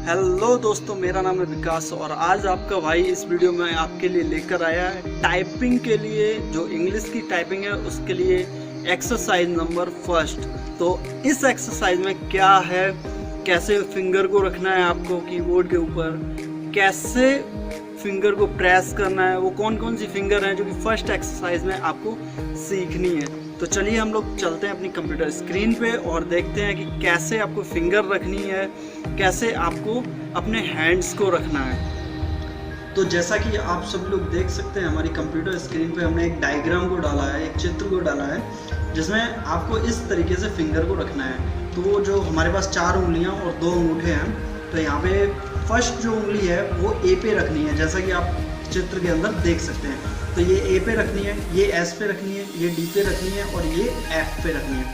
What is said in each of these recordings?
Hello दोस्तों, मेरा नाम है विकास और आज आपका भाई इस वीडियो में आपके लिए लेकर आया है टाइपिंग के लिए, जो इंग्लिश की टाइपिंग है उसके लिए एक्सरसाइज नंबर फर्स्ट। तो इस एक्सरसाइज में क्या है, कैसे फिंगर को रखना है आपको कीबोर्ड के ऊपर, कैसे फिंगर को प्रेस करना है, वो कौन कौन सी फिंगर हैं जो कि फर्स्ट एक्सरसाइज में आपको सीखनी है। तो चलिए हम लोग चलते हैं अपनी कंप्यूटर स्क्रीन पे और देखते हैं कि कैसे आपको फिंगर रखनी है, कैसे आपको अपने हैंड्स को रखना है। तो जैसा कि आप सब लोग देख सकते हैं हमारी कंप्यूटर स्क्रीन पे हमने एक डायग्राम को डाला है, एक चित्र को डाला है जिसमें आपको इस तरीके से फिंगर को रखना है। तो वो जो हमारे पास 4 उंगलियां और 2 अंगूठे हैं, तो यहाँ पे फर्स्ट जो उंगली है वो ए पे रखनी है, जैसा कि आप चित्र के अंदर देख सकते हैं। तो ये ए पे रखनी है, ये एस पे रखनी है, ये डी पे रखनी है और ये एफ पे रखनी है।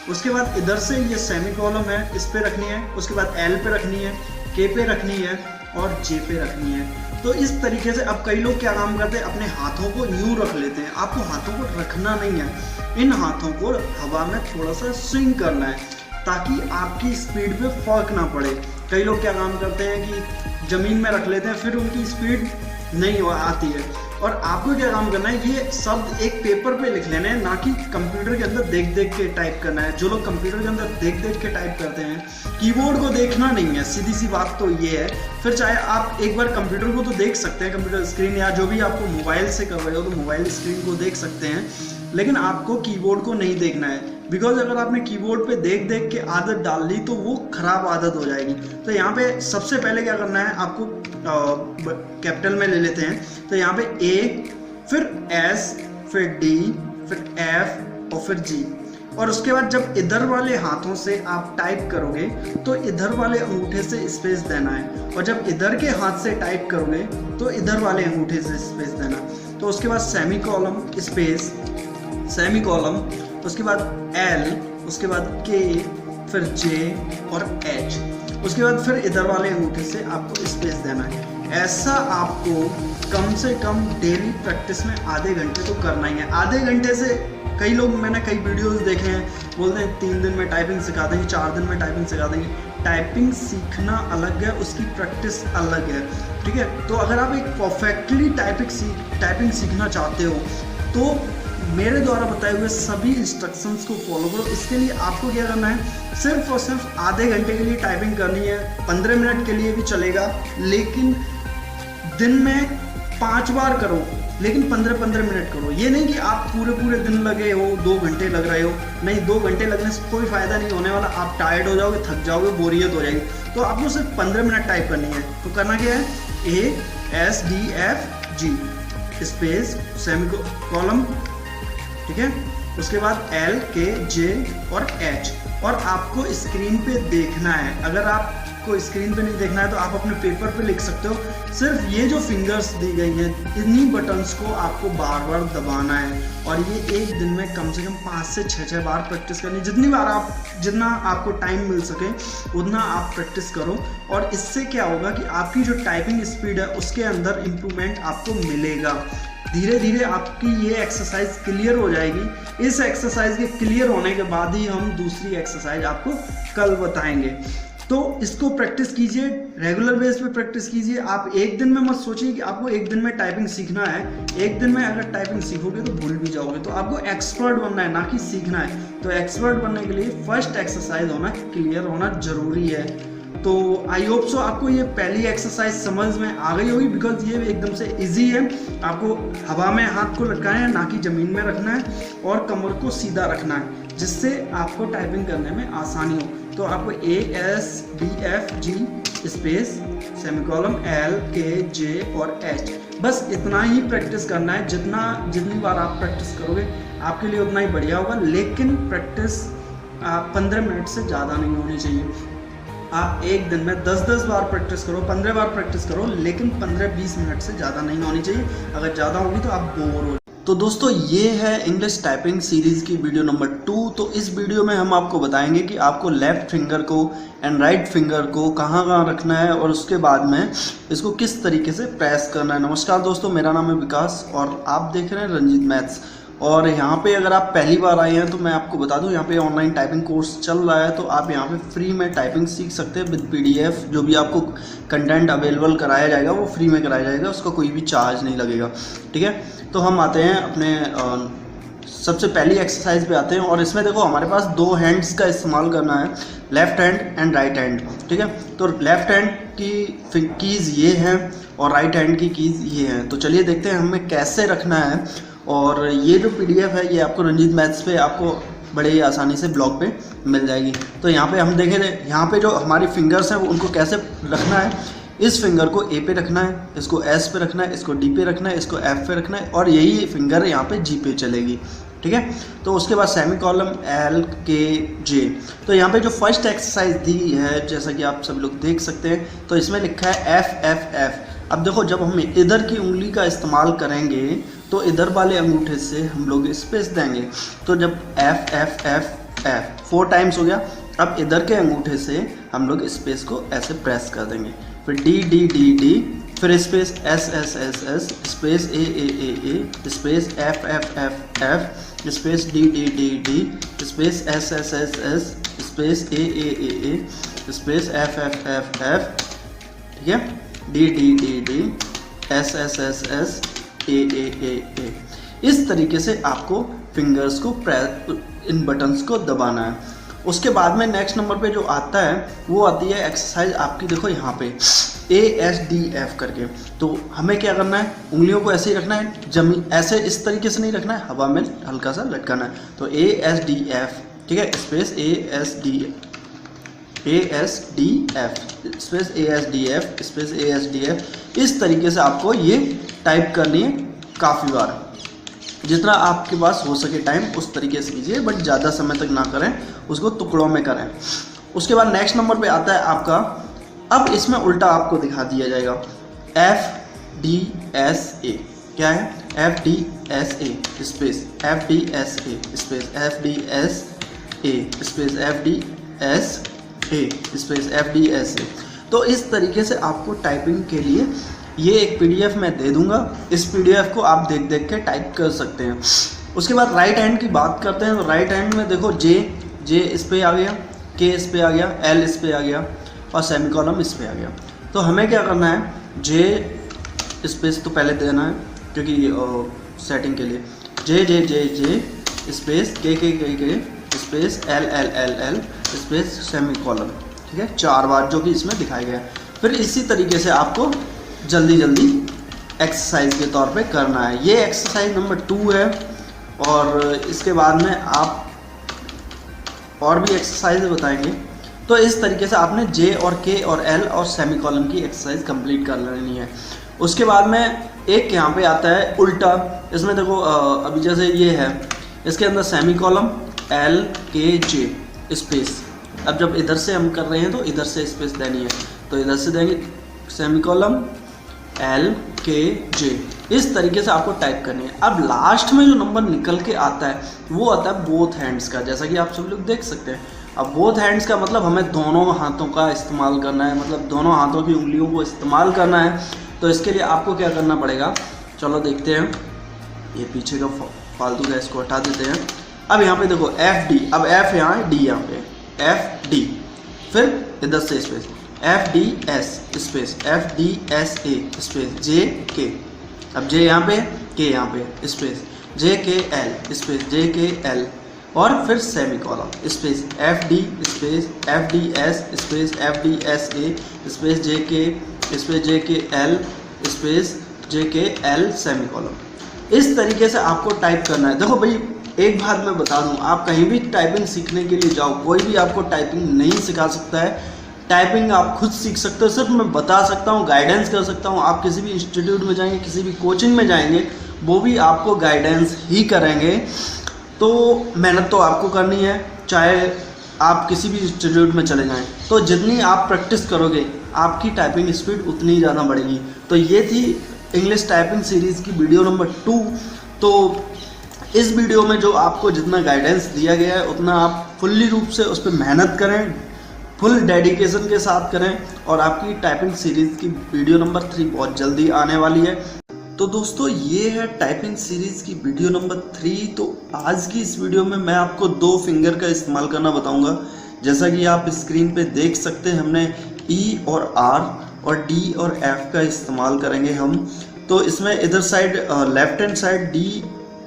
उसके बाद इधर से ये सेमी कॉलम है, इस पे रखनी है। उसके बाद एल पे रखनी है, के पे रखनी है और जे पे रखनी है। तो इस तरीके से अब कई लोग क्या काम करते हैं, अपने हाथों को यूं रख लेते हैं। आपको हाथों को रखना नहीं है, इन हाथों को हवा में थोड़ा सा स्विंग करना है ताकि आपकी स्पीड पे फर्क ना पड़े। कई लोग क्या काम करते हैं कि ज़मीन में रख लेते हैं, फिर उनकी स्पीड नहीं आती है। और आपको क्या काम करना है, ये शब्द एक पेपर पे लिख लेने हैं, ना कि कंप्यूटर के अंदर देख देख के टाइप करना है। जो लोग कंप्यूटर के अंदर देख देख के टाइप करते हैं, कीबोर्ड को देखना नहीं है, सीधी सी बात तो ये है। फिर चाहे आप एक बार कंप्यूटर को तो देख सकते हैं, कंप्यूटर स्क्रीन या जो भी आपको मोबाइल से कर रहे हो तो मोबाइल स्क्रीन को देख सकते हैं, लेकिन आपको कीबोर्ड को नहीं देखना है। बिकॉज अगर आपने कीबोर्ड पे देख देख के आदत डाल ली तो वो खराब आदत हो जाएगी। तो यहाँ पे सबसे पहले क्या करना है, आपको कैपिटल में ले लेते हैं। तो यहाँ पे ए, फिर एस, फिर डी, फिर एफ और फिर जी। और उसके बाद जब इधर वाले हाथों से आप टाइप करोगे तो इधर वाले अंगूठे से स्पेस देना है, और जब इधर के हाथ से टाइप करोगे तो इधर वाले अंगूठे से स्पेस देना। तो उसके बाद semi column, space, semi column, उसके बाद एल, उसके बाद के, फिर जे और एच। उसके बाद फिर इधर वाले अंगूठे से आपको स्पेस देना है। ऐसा आपको कम से कम डेली प्रैक्टिस में आधे घंटे तो करना ही है। आधे घंटे से कई लोग, मैंने कई वीडियोस देखे हैं, बोलते हैं 3 दिन में टाइपिंग सिखा देंगे, 4 दिन में टाइपिंग सिखा देंगे। टाइपिंग सीखना अलग है, उसकी प्रैक्टिस अलग है, ठीक है। तो अगर आप एक परफेक्टली टाइपिंग सीखना चाहते हो तो मेरे द्वारा बताए हुए सभी इंस्ट्रक्शंस को फॉलो करो। इसके लिए आपको क्या करना है, सिर्फ और सिर्फ आधे घंटे के लिए टाइपिंग करनी है। 15 मिनट के लिए भी चलेगा, लेकिन दिन में 5 बार करो, लेकिन 15-15 मिनट करो। ये नहीं कि आप पूरे दिन लगे हो, 2 घंटे लग रहे हो, नहीं। 2 घंटे लगने से कोई फ़ायदा नहीं होने वाला। आप टायर्ड हो जाओगे, थक जाओगे, बोरियत हो जाएगी। तो आपको सिर्फ 15 मिनट टाइप करनी है। तो करना क्या है, A S D F G, space, semi column, ठीक है। उसके बाद एल, के, जे और एच। और आपको स्क्रीन पे देखना है। अगर आपको स्क्रीन पे नहीं देखना है तो आप अपने पेपर पे लिख सकते हो। सिर्फ ये जो फिंगर्स दी गई हैं, इन्हीं बटन्स को आपको बार बार दबाना है, और ये एक दिन में कम से कम 5 से 6 बार प्रैक्टिस करनी है। जितना आपको टाइम मिल सके उतना आप प्रैक्टिस करो। और इससे क्या होगा कि आपकी जो टाइपिंग स्पीड है उसके अंदर इम्प्रूवमेंट आपको मिलेगा। धीरे धीरे आपकी ये एक्सरसाइज क्लियर हो जाएगी। इस एक्सरसाइज के क्लियर होने के बाद ही हम दूसरी एक्सरसाइज आपको कल बताएंगे। तो इसको प्रैक्टिस कीजिए, रेगुलर बेस पे प्रैक्टिस कीजिए। आप एक दिन में मत सोचिए कि आपको एक दिन में टाइपिंग सीखना है। एक दिन में अगर टाइपिंग सीखोगे तो भूल भी जाओगे। तो आपको एक्सपर्ट बनना है, ना कि सीखना है। तो एक्सपर्ट बनने के लिए फर्स्ट एक्सरसाइज होना, क्लियर होना जरूरी है। तो आई होप सो आपको ये पहली एक्सरसाइज समझ में आ गई होगी, बिकॉज ये एकदम से इजी है। आपको हवा में हाथ को लटकाना है, ना कि ज़मीन में रखना है, और कमर को सीधा रखना है, जिससे आपको टाइपिंग करने में आसानी हो। तो आपको A S D F G, space, semi column, L, के, जे और एच, बस इतना ही प्रैक्टिस करना है। जितनी बार आप प्रैक्टिस करोगे आपके लिए उतना ही बढ़िया होगा। लेकिन प्रैक्टिस 15 मिनट से ज़्यादा नहीं होनी चाहिए। आप एक दिन में 10-10 बार प्रैक्टिस करो, 15 बार प्रैक्टिस करो, लेकिन 15-20 मिनट से ज़्यादा नहीं होनी चाहिए। अगर ज़्यादा होगी तो आप बोर हो। तो दोस्तों, ये है इंग्लिश टाइपिंग सीरीज़ की वीडियो नंबर 2। तो इस वीडियो में हम आपको बताएंगे कि आपको लेफ़्ट फिंगर को एंड राइट फिंगर को कहाँ कहाँ रखना है, और उसके बाद में इसको किस तरीके से प्रेस करना है। नमस्कार दोस्तों, मेरा नाम है विकास और आप देख रहे हैं रंजीत मैथ्स। और यहाँ पे अगर आप पहली बार आए हैं तो मैं आपको बता दूं, यहाँ पे ऑनलाइन टाइपिंग कोर्स चल रहा है, तो आप यहाँ पे फ्री में टाइपिंग सीख सकते हैं विद PDF। जो भी आपको कंटेंट अवेलेबल कराया जाएगा वो फ्री में कराया जाएगा, उसका कोई भी चार्ज नहीं लगेगा, ठीक है। तो हम आते हैं अपने सबसे पहली एक्सरसाइज पे आते हैं, और इसमें देखो हमारे पास 2 हैंड्स का इस्तेमाल करना है, left hand and right hand, ठीक है। तो लेफ़्ट हैंड की कीज़ ये हैं और राइट हैंड की कीज़ ये हैं। तो चलिए देखते हैं हमें कैसे रखना है। और ये जो PDF है ये आपको रंजीत मैथ्स पे आपको बड़े ही आसानी से ब्लॉग पे मिल जाएगी। तो यहाँ पे हम देखें, यहाँ पे जो हमारी फिंगर्स हैं वो उनको कैसे रखना है। इस फिंगर को A पे रखना है, इसको S पे रखना है, इसको D पे रखना है, इसको F पे रखना है, और यही फिंगर यहाँ पे G पे चलेगी, ठीक है। तो उसके बाद semi column L K J। तो यहाँ पे जो फर्स्ट एक्सरसाइज दी है, जैसा कि आप सब लोग देख सकते हैं, तो इसमें लिखा है F F F। अब देखो जब हम इधर की उंगली का इस्तेमाल करेंगे तो इधर वाले अंगूठे से हम लोग स्पेस देंगे। तो जब F F F F 4 times हो गया, अब इधर के अंगूठे से हम लोग स्पेस को ऐसे प्रेस कर देंगे, फिर D D D D, फिर space S S S S, space A A A A, space F F F F, space D D D D, space S S S S, space A A A A, space F F F F, ठीक है, D D D D, S S S S, A A A A। इस तरीके से आपको fingers को इन buttons को दबाना है। उसके बाद में नेक्स्ट नंबर पे जो आता है वो आती है एक्सरसाइज आपकी, देखो यहाँ पे A S D F करके। तो हमें क्या करना है, उंगलियों को ऐसे ही रखना है, जमीन ऐसे इस तरीके से नहीं रखना है, हवा में हल्का सा लटकाना है। तो A S D F, ठीक है, space A S D F, space A S D F, space A S D F। इस तरीके से आपको ये टाइप करनी है काफ़ी बार, जितना आपके पास हो सके टाइम उस तरीके से कीजिए, बट ज़्यादा समय तक ना करें, उसको टुकड़ों में करें। उसके बाद नेक्स्ट नंबर पे आता है आपका, अब इसमें उल्टा आपको दिखा दिया जाएगा, F D S A। क्या है, F D S A, space F D S A, space F D S A, space F D S A, space F D S A। तो इस तरीके से आपको टाइपिंग के लिए ये एक PDF मैं दे दूंगा, इस PDF को आप देख देख के टाइप कर सकते हैं। उसके बाद राइट हैंड की बात करते हैं। तो राइट हैंड में देखो J इस पे आ गया, K इस पे आ गया, L इस पे आ गया, और सेमी कॉलम इस पे आ गया। तो हमें क्या करना है, J स्पेस तो पहले देना है क्योंकि सेटिंग के लिए, J space K space L space semi column, ठीक है, 4 बार जो कि इसमें दिखाया गया है। फिर इसी तरीके से आपको जल्दी एक्सरसाइज के तौर पे करना है। ये एक्सरसाइज नंबर 2 है, और इसके बाद में आप और भी एक्सरसाइज बताएंगे। तो इस तरीके से आपने J और K और L और सेमी कॉलम की एक्सरसाइज कंप्लीट कर लेनी है। उसके बाद में एक यहाँ पे आता है उल्टा। इसमें देखो अभी जैसे ये है, इसके अंदर semi column L K J space. अब जब इधर से हम कर रहे हैं तो इधर से स्पेस देनी है, तो इधर से देंगे semi column L K J। इस तरीके से आपको टाइप करनी है। अब लास्ट में जो नंबर निकल के आता है वो आता है बोथ हैंड्स का, जैसा कि आप सब लोग देख सकते हैं। अब बोथ हैंड्स का मतलब हमें दोनों हाथों का इस्तेमाल करना है, मतलब दोनों हाथों की उंगलियों को इस्तेमाल करना है। तो इसके लिए आपको क्या करना पड़ेगा, चलो देखते हैं। ये पीछे का फालतू का इसको हटा देते हैं। अब यहाँ पे देखो F D, अब F यहाँ है, D यहाँ पे, F D, फिर इधर से space F D S space F D S A space J K। अब J यहाँ पे, K यहाँ पे, space J K L space J K L, और फिर semi column space F D space F D S space F D S A space J K space J K L space J K L semi column. इस तरीके से आपको type करना है। देखो भाई, एक बात मैं बता दूं, आप कहीं भी टाइपिंग सीखने के लिए जाओ, कोई भी आपको टाइपिंग नहीं सिखा सकता है। टाइपिंग आप खुद सीख सकते हो, सिर्फ मैं बता सकता हूँ, गाइडेंस कर सकता हूँ। आप किसी भी इंस्टीट्यूट में जाएंगे, किसी भी कोचिंग में जाएंगे, वो भी आपको गाइडेंस ही करेंगे। तो मेहनत तो आपको करनी है, चाहे आप किसी भी इंस्टीट्यूट में चले जाएं। तो जितनी आप प्रैक्टिस करोगे आपकी टाइपिंग स्पीड उतनी ज़्यादा बढ़ेगी। तो ये थी इंग्लिश टाइपिंग सीरीज़ की वीडियो नंबर 2। तो इस वीडियो में जो आपको जितना गाइडेंस दिया गया है उतना आप फुल्ली रूप से उस पर मेहनत करें, फुल डेडिकेशन के साथ करें, और आपकी टाइपिंग सीरीज़ की वीडियो नंबर 3 बहुत जल्दी आने वाली है। तो दोस्तों ये है टाइपिंग सीरीज की वीडियो नंबर 3। तो आज की इस वीडियो में मैं आपको 2 फिंगर का इस्तेमाल करना बताऊंगा। जैसा कि आप स्क्रीन पे देख सकते हैं, हमने ई और आर और डी और एफ का इस्तेमाल करेंगे हम। तो इसमें इधर side left hand side D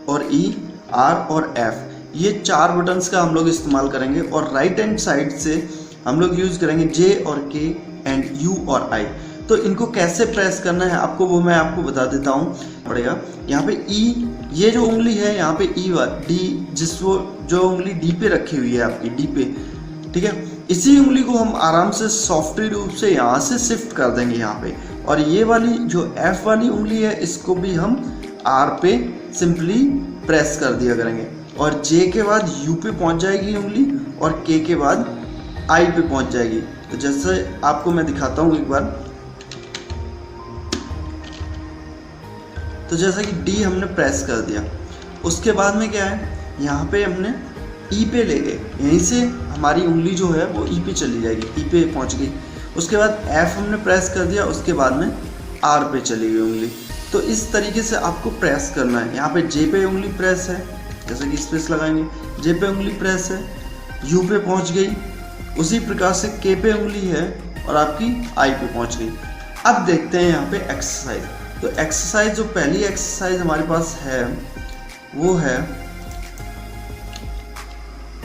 और ई, आर और एफ, ये 4 बटन्स का हम लोग इस्तेमाल करेंगे। और राइट हैंड साइड से हम लोग यूज़ करेंगे जे और के एंड यू और आई। तो इनको कैसे प्रेस करना है आपको, वो मैं आपको बता देता हूँ। पड़ेगा यहाँ पे ई, ये जो उंगली है यहाँ पे ई डी, जो उंगली डी पे रखी हुई है आपकी, डी पे, ठीक है। इसी उंगली को हम आराम से सॉफ्टली रूप से यहाँ से शिफ्ट कर देंगे यहाँ पे। और ये वाली जो एफ वाली उंगली है, इसको भी हम आर पे सिंपली प्रेस कर दिया करेंगे। और जे के बाद यू पे पहुँच जाएगी उंगली और के बाद आई पे पहुँच जाएगी। तो जैसे आपको मैं दिखाता हूँ एक बार। तो जैसा कि डी हमने प्रेस कर दिया, उसके बाद में क्या है, यहाँ पे हमने ई पे ले गए, यहीं से हमारी उंगली जो है वो ई पे चली जाएगी, ई पे पहुँच गई। उसके बाद एफ हमने प्रेस कर दिया, उसके बाद में आर पे चली गई उंगली। तो इस तरीके से आपको प्रेस करना है। यहाँ पे जे पे उंगली प्रेस है, जैसे कि स्पेस लगाएंगे, जे पे उंगली प्रेस है, यू पे पहुँच गई। उसी प्रकार से के पे उंगली है और आपकी आई पे पहुँच गई। अब देखते हैं यहाँ पे एक्सरसाइज। तो एक्सरसाइज, जो पहली एक्सरसाइज हमारे पास है वो है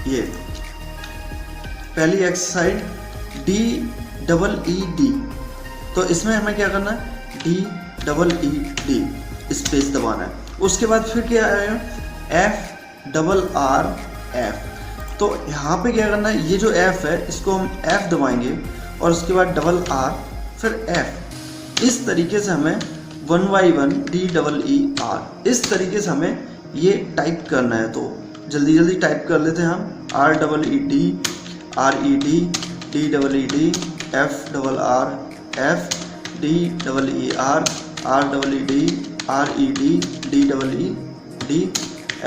ये पहली एक्सरसाइज D-E-E-D। तो इसमें हमें क्या करना है, D-E-E-D, स्पेस दबाना है। उसके बाद फिर क्या आएगा, F-R-R-F। तो यहाँ पे क्या करना है, ये जो F है इसको हम F दबाएंगे और उसके बाद R फिर F। इस तरीके से हमें 1 by 1 D-E-E-R, इस तरीके से हमें ये टाइप करना है। तो जल्दी जल्दी टाइप कर लेते हैं हम। R-E-E-D, R-E-D, D-E-E-D, F-R-R-F, D-E-E-R, R-E-E-D, R-E-D, D-E-E-D,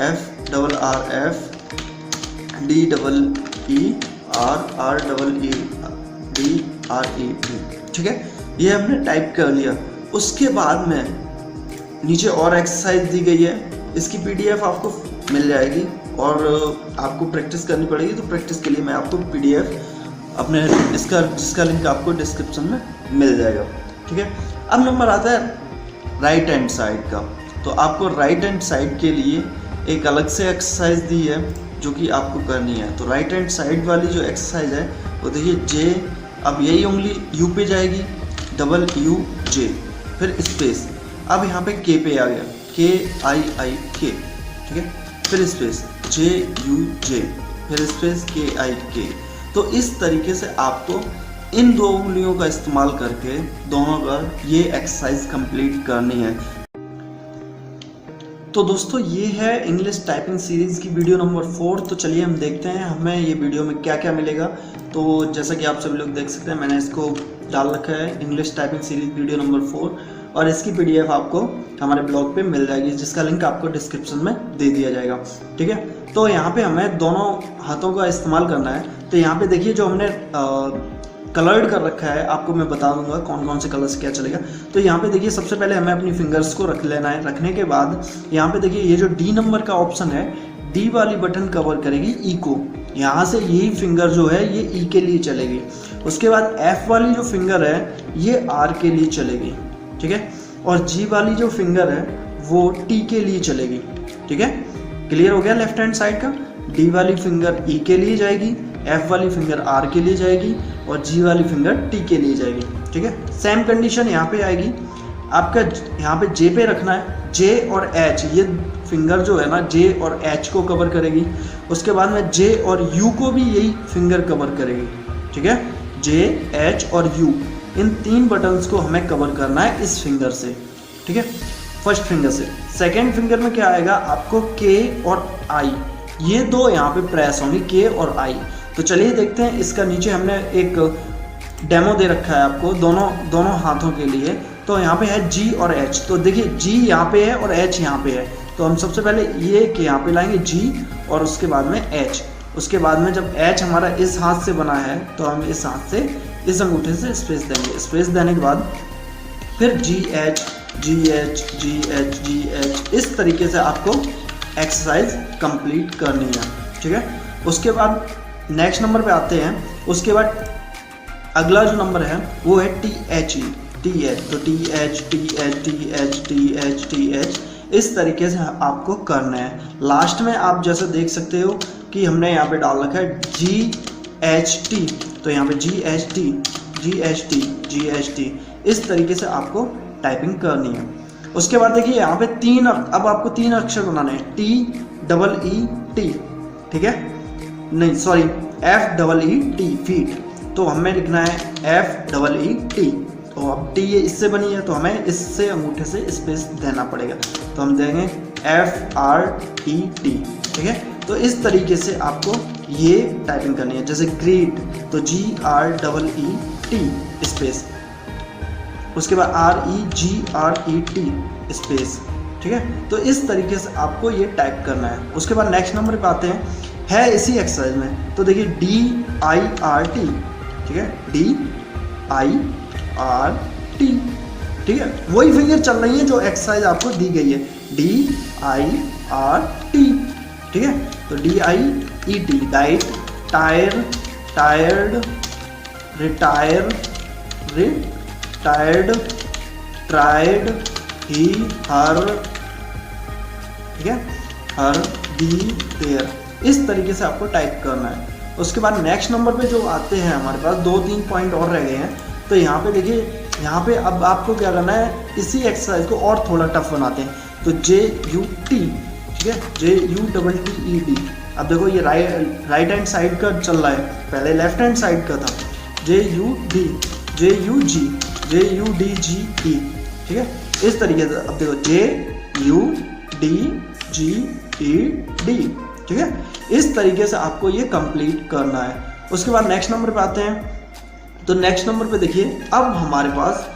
F-R-R-F, D-E-E-R, R-E-E-D, R-E-D। ठीक है, ये हमने टाइप कर लिया। उसके बाद में नीचे और एक्सरसाइज दी गई है, इसकी पीडीएफ आपको मिल जाएगी और आपको प्रैक्टिस करनी पड़ेगी। तो प्रैक्टिस के लिए मैं आपको पीडीएफ अपने जिसका लिंक आपको डिस्क्रिप्शन में मिल जाएगा। ठीक है, अब नंबर आता है राइट हैंड साइड का। तो आपको राइट हैंड साइड के लिए एक अलग से एक्सरसाइज दी है जो कि आपको करनी है। तो राइट हैंड साइड वाली जो एक्सरसाइज है वो देखिए, जे, अब यही उंगली यू पे जाएगी, W-U-J, फिर स्पेस। अब यहाँ पे के पे आ गया, K-I-I-K, ठीक है, फिर स्पेस, J-U-J, फिर स्पेस, K-I-K। तो इस तरीके से आपको इन 2 उंगलियों का इस्तेमाल करके दोनों का ये एक्सरसाइज कंप्लीट करनी है। तो दोस्तों ये है इंग्लिश टाइपिंग सीरीज़ की वीडियो नंबर 4। तो चलिए हम देखते हैं हमें ये वीडियो में क्या क्या मिलेगा। तो जैसा कि आप सभी लोग देख सकते हैं, मैंने इसको डाल रखा है, English typing series video number 4, और इसकी पीडीएफ आपको हमारे ब्लॉग पे मिल जाएगी, जिसका लिंक आपको डिस्क्रिप्शन में दे दिया जाएगा। ठीक है, तो यहाँ पे हमें दोनों हाथों का इस्तेमाल करना है। तो यहाँ पे देखिए जो हमने कलर्ड कर रखा है, आपको मैं बता दूंगा कौन कौन से कलर से क्या चलेगा। तो यहाँ पे देखिए सबसे पहले हमें अपनी फिंगर्स को रख लेना है। रखने के बाद यहाँ पे देखिए ये जो डी नंबर का ऑप्शन है, डी वाली बटन कवर करेगी ई को। यहाँ से यही फिंगर जो है ये ई के लिए चलेगी। उसके बाद एफ वाली जो फिंगर है ये आर के लिए चलेगी, ठीक है। और जी वाली जो फिंगर है वो टी के लिए चलेगी, ठीक है। क्लियर हो गया लेफ्ट हैंड साइड का। डी वाली फिंगर ई के लिए जाएगी, एफ वाली फिंगर आर के लिए जाएगी और जी वाली फिंगर टी के लिए जाएगी, ठीक है। सेम कंडीशन यहाँ पे आएगी। आपका यहाँ पे जे पे रखना है, जे और एच, ये फिंगर जो है ना जे और एच को कवर करेगी। उसके बाद में जे और यू को भी यही फिंगर कवर करेगी, ठीक है। जे, एच और यू, इन 3 बटन्स को हमें कवर करना है इस फिंगर से, ठीक है, फर्स्ट फिंगर से। सेकेंड फिंगर में क्या आएगा, आपको के और आई, ये 2 यहाँ पे प्रेस होंगी, के और आई। तो चलिए देखते हैं। इसका नीचे हमने एक डेमो दे रखा है आपको दोनों हाथों के लिए। तो यहाँ पे है जी और एच। तो देखिए जी यहाँ पे है और एच यहाँ पे है। तो हम सबसे पहले ये के यहाँ पे लाएंगे जी और उसके बाद में एच। उसके बाद में जब एच हमारा इस हाथ से बना है तो हम इस हाथ से इस अंगूठे से स्पेस देंगे। स्पेस देने के बाद फिर जी एच GH इस तरीके से आपको एक्सरसाइज कंप्लीट करनी है, ठीक है। उसके बाद नेक्स्ट नंबर पे आते हैं। उसके बाद अगला जो नंबर है वो है TH। तो TH इस तरीके से आपको करना है। लास्ट में आप जैसे देख सकते हो कि हमने यहाँ पे डाल रखा है GHT, तो यहाँ पे GHT इस तरीके से आपको टाइपिंग करनी है। उसके बाद देखिए यहाँ पे अब आपको 3 अक्षर बनाने हैं, TEET, ठीक है, नहीं सॉरी FEET, फीट। तो हमें लिखना है FEET। तो अब T इससे बनी है तो हमें इससे अंगूठे से स्पेस देना पड़ेगा, तो हम देंगे FRET, ठीक है। तो इस तरीके से आपको ये टाइपिंग करनी है। जैसे ग्रेट तो GREET स्पेस, उसके बाद REGRET स्पेस, ठीक है। तो इस तरीके से आपको ये टाइप करना है। उसके बाद नेक्स्ट नंबर पे आते हैं इसी एक्सरसाइज में। तो देखिए DIRT, ठीक है, DIRT, ठीक है। वही फिंगर चल रही है जो एक्सरसाइज आपको दी गई है, DIRT, ठीक है। तो DIET, diet, tire, tired, retire, tired, tried, he, her, ठीक है, हर, बी, देयर, इस तरीके से आपको टाइप करना है। उसके बाद नेक्स्ट नंबर पे जो आते हैं हमारे पास 2-3 पॉइंट और रह गए हैं। तो यहाँ पे देखिए, यहाँ पे अब आपको क्या करना है, इसी एक्सरसाइज को और थोड़ा टफ बनाते हैं। तो JUT, ठीक है, JUTTED। अब देखो ये राइट हैंड साइड का चल रहा है, पहले लेफ्ट हैंड साइड का था, JUD, JUG, JUDGE, ठीक है, इस तरीके से। अब देखो JUDGED, ठीक है, इस तरीके से आपको ये कंप्लीट करना है। उसके बाद नेक्स्ट नंबर पे आते हैं। तो नेक्स्ट नंबर पे देखिए, अब हमारे पास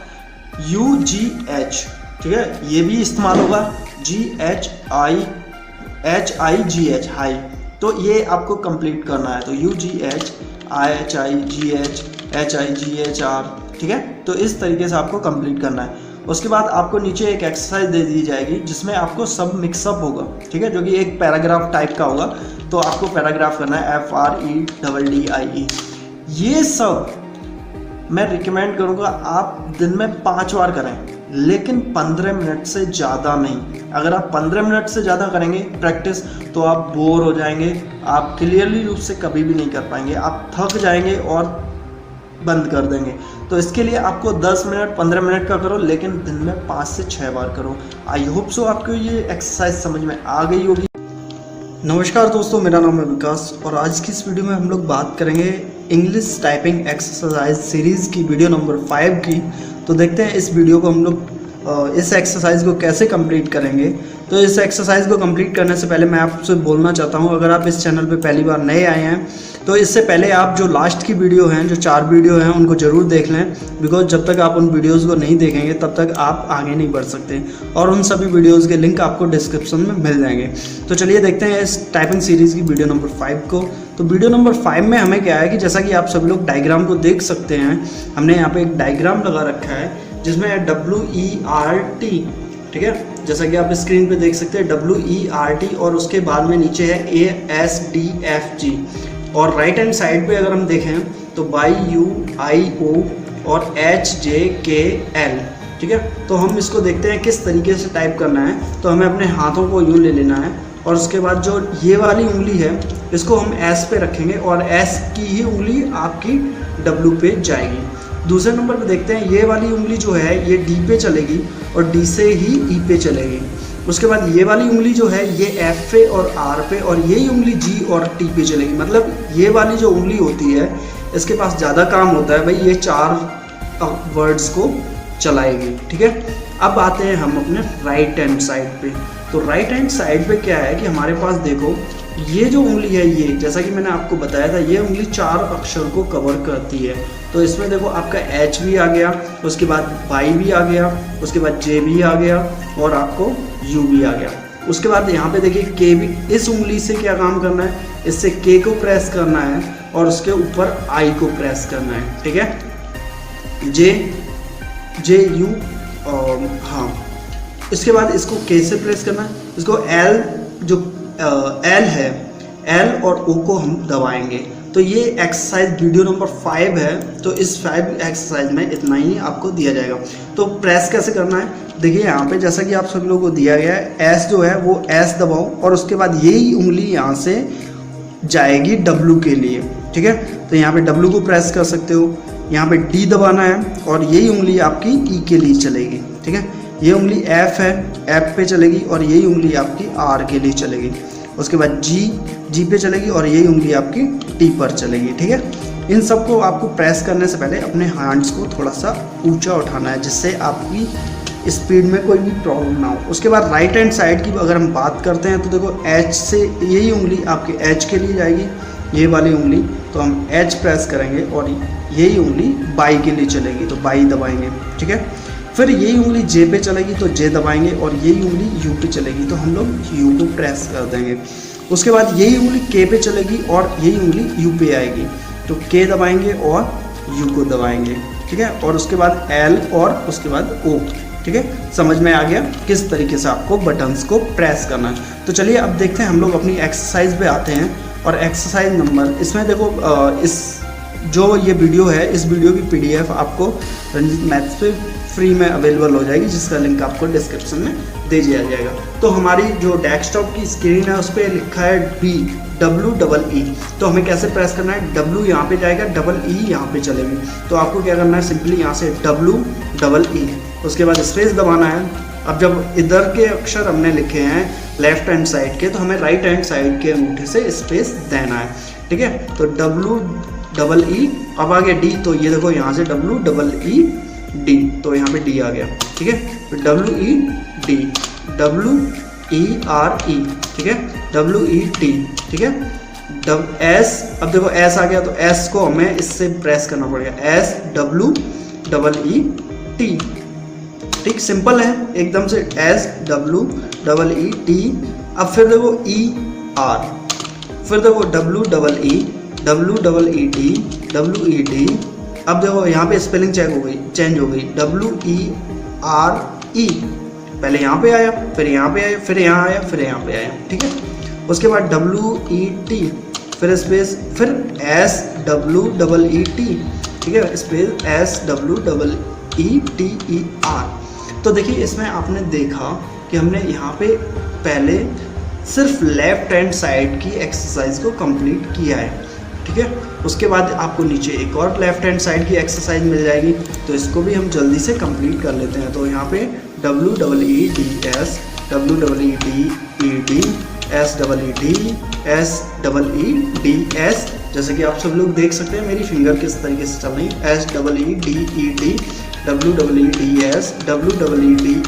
UGH, ठीक है, ये भी इस्तेमाल होगा, HIGH, हाई। तो ये आपको कंप्लीट करना है। तो UGH, IHIGH, HIGHR, ठीक है। तो इस तरीके से आपको कंप्लीट करना है। उसके बाद आपको नीचे एक एक्सरसाइज दे दी जाएगी जिसमें आपको सब मिक्सअप होगा, ठीक है, जो कि एक पैराग्राफ टाइप का होगा। तो आपको पैराग्राफ करना है FREDDIE। ये सब मैं रिकमेंड करूँगा आप दिन में 5 बार करें, लेकिन 15 मिनट से ज़्यादा नहीं। अगर आप 15 मिनट से ज़्यादा करेंगे प्रैक्टिस तो आप बोर हो जाएंगे, आप क्लियरली रूप से कभी भी नहीं कर पाएंगे, आप थक जाएंगे और बंद कर देंगे। तो इसके लिए आपको 10 मिनट 15 मिनट का करो, लेकिन दिन में 5 से 6 बार करो। आई होप सो आपको ये एक्सरसाइज समझ में आ गई होगी। नमस्कार दोस्तों, मेरा नाम है विकास और आज की इस वीडियो में हम लोग बात करेंगे इंग्लिश टाइपिंग एक्सरसाइज सीरीज़ की वीडियो नंबर 5 की। तो देखते हैं इस वीडियो को हम लोग इस एक्सरसाइज को कैसे कंप्लीट करेंगे। तो इस एक्सरसाइज को कंप्लीट करने से पहले मैं आपसे बोलना चाहता हूं, अगर आप इस चैनल पे पहली बार नए आए हैं तो इससे पहले आप जो लास्ट की वीडियो हैं, जो 4 वीडियो हैं, उनको ज़रूर देख लें, बिकॉज जब तक आप उन वीडियोज़ को नहीं देखेंगे तब तक आप आगे नहीं बढ़ सकते। और उन सभी वीडियोज़ के लिंक आपको डिस्क्रिप्शन में मिल जाएंगे। तो चलिए देखते हैं इस टाइपिंग सीरीज़ की वीडियो नंबर 5 को। तो वीडियो नंबर 5 में हमें क्या है कि जैसा कि आप सभी लोग डायग्राम को देख सकते हैं, हमने यहाँ पे एक डायग्राम लगा रखा है जिसमें WERT, ठीक है, जैसा कि आप स्क्रीन पे देख सकते हैं WERT, और उसके बाद में नीचे है ASDFG, और राइट हैंड साइड पे अगर हम देखें तो YUIO और HJKL, ठीक है। तो हम इसको देखते हैं किस तरीके से टाइप करना है। तो हमें अपने हाथों को यूँ ले लेना है और उसके बाद जो ये वाली उंगली है इसको हम S पे रखेंगे और S की ही उंगली आपकी W पे जाएगी। दूसरे नंबर पे देखते हैं, ये वाली उंगली जो है ये D पे चलेगी और D से ही E पे चलेगी। उसके बाद ये वाली उंगली जो है ये F पे और R पे, और यही उंगली G और T पे चलेगी। मतलब ये वाली जो उंगली होती है इसके पास ज़्यादा काम होता है भाई, ये 4 वर्ड्स को चलाएगी, ठीक है। अब आते हैं हम अपने राइट हैंड साइड पे। तो राइट हैंड साइड पे क्या है कि हमारे पास देखो ये जो उंगली है, ये जैसा कि मैंने आपको बताया था, ये उंगली 4 अक्षर को कवर करती है। तो इसमें देखो आपका H भी आ गया, उसके बाद Y भी आ गया, उसके बाद J भी आ गया और आपको U भी आ गया। उसके बाद यहाँ पे देखिए K भी, इस उंगली से क्या काम करना है, इससे K को प्रेस करना है और उसके ऊपर I को प्रेस करना है, ठीक है। J U, हाँ इसके बाद इसको कैसे प्रेस करना है, इसको एल जो एल है, एल और ओ को हम दबाएंगे। तो ये एक्सरसाइज वीडियो नंबर 5 है। तो इस 5 एक्सरसाइज में इतना ही आपको दिया जाएगा। तो प्रेस कैसे करना है, देखिए यहाँ पे जैसा कि आप सभी लोगों को दिया गया है, एस जो है वो एस दबाओ और उसके बाद यही उंगली यहाँ से जाएगी डब्लू के लिए, ठीक है। तो यहाँ पे डब्लू को प्रेस कर सकते हो, यहाँ पे डी दबाना है और यही उंगली आपकी ई के लिए चलेगी, ठीक है। ये उंगली एफ है, एफ पे चलेगी और यही उंगली आपकी आर के लिए चलेगी। उसके बाद जी पे चलेगी और यही उंगली आपकी टी पर चलेगी, ठीक है। इन सबको आपको प्रेस करने से पहले अपने हैंड्स को थोड़ा सा ऊंचा उठाना है, जिससे आपकी स्पीड में कोई भी प्रॉब्लम ना हो। उसके बाद राइट हैंड साइड की अगर हम बात करते हैं तो देखो एच से यही उंगली आपके एच के लिए जाएगी, ये वाली उंगली, तो हम एच प्रेस करेंगे और यही उंगली बाई के लिए चलेगी, तो बाई दबाएंगे, ठीक है। फिर यही उंगली जे पे चलेगी तो जे दबाएंगे और यही उंगली यू पे चलेगी तो हम लोग यू को प्रेस कर देंगे। उसके बाद यही उंगली के पे चलेगी और यही उंगली यू पे आएगी, तो के दबाएंगे और यू को दबाएंगे, ठीक है। और उसके बाद एल और उसके बाद ओ, ठीक है। समझ में आ गया किस तरीके से आपको बटन्स को प्रेस करना है। तो चलिए अब देखते हैं, हम लोग अपनी एक्सरसाइज पे आते हैं। और एक्सरसाइज नंबर इसमें देखो, इस जो ये वीडियो है, इस वीडियो की PDF आपको रंजीत मैथ्स पे फ्री में अवेलेबल हो जाएगी, जिसका लिंक आपको डिस्क्रिप्शन में दे दिया जाएगा। तो हमारी जो डेस्कटॉप की स्क्रीन है उस पर लिखा है WEE, तो हमें कैसे प्रेस करना है, W यहाँ पे जाएगा, EE यहाँ पे चलेगी। तो आपको क्या करना है, सिंपली यहाँ से WEE, उसके बाद स्पेस दबाना है। अब जब इधर के अक्षर हमने लिखे हैं लेफ्ट हैंड साइड के, तो हमें राइट हैंड साइड के अंगूठे से स्पेस देना है, ठीक है। तो WEE, अब आ गया D, तो ये देखो यहाँ से WEED, तो यहाँ पे D आ गया, ठीक है। तो WED, WERE, ठीक है, WET, ठीक है, S, अब देखो S आ गया, तो S को हमें इससे प्रेस करना पड़ेगा, SWEET, ठीक, सिंपल है एकदम से, SWEET। अब फिर देखो ER, फिर देखो WEED, अब देखो यहाँ पे स्पेलिंग चेंज हो गई, WERE, पहले यहाँ पे आया, फिर यहाँ पे आया, फिर यहाँ आया, फिर यहाँ पे आया, ठीक है। उसके बाद WET, फिर स्पेस, फिर SWEET, ठीक है, स्पेस SWEETER। तो देखिए इसमें आपने देखा कि हमने यहाँ पे पहले सिर्फ लेफ्ट हैंड साइड की एक्सरसाइज को कंप्लीट किया है, ठीक है। उसके बाद आपको नीचे एक और लेफ्ट हैंड साइड की एक्सरसाइज मिल जाएगी, तो इसको भी हम जल्दी से कंप्लीट कर लेते हैं। तो यहाँ पे WEEDS, WEEDED, SEEDS, जैसे कि आप सब लोग देख सकते हैं मेरी फिंगर किस तरीके से चल रही है, SEEDED, WEEDS, WEEDED,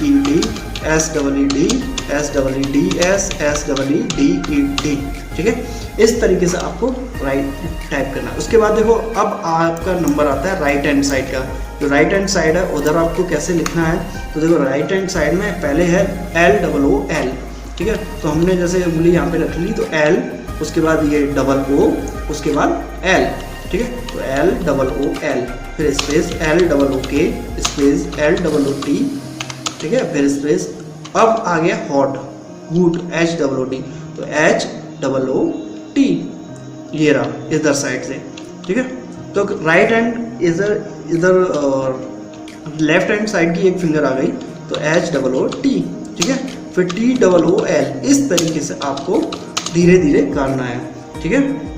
SEEDS, ठीक है। इस तरीके से आपको राइट टाइप करना है। उसके बाद देखो अब आपका नंबर आता है राइट हैंड साइड का। जो राइट हैंड साइड है उधर आपको कैसे लिखना है, तो देखो राइट हैंड साइड में पहले है LOOL, ठीक है। तो हमने जैसे उंगली यहाँ पे रख ली तो L, उसके बाद ये O, उसके बाद L, ठीक है। तो LOOL, फिर स्पेस LOOK, स्पेस LOOT, ठीक है, फिर स्पेस। अब आ गया हॉट, गुड, HOOD, तो HOOT, ये रहा इधर साइड से, ठीक है। तो राइट हैंड इधर लेफ्ट हैंड साइड की एक फिंगर आ गई, तो HOOT, ठीक है। फिर TOOL, इस तरीके से आपको धीरे धीरे करना है, ठीक है।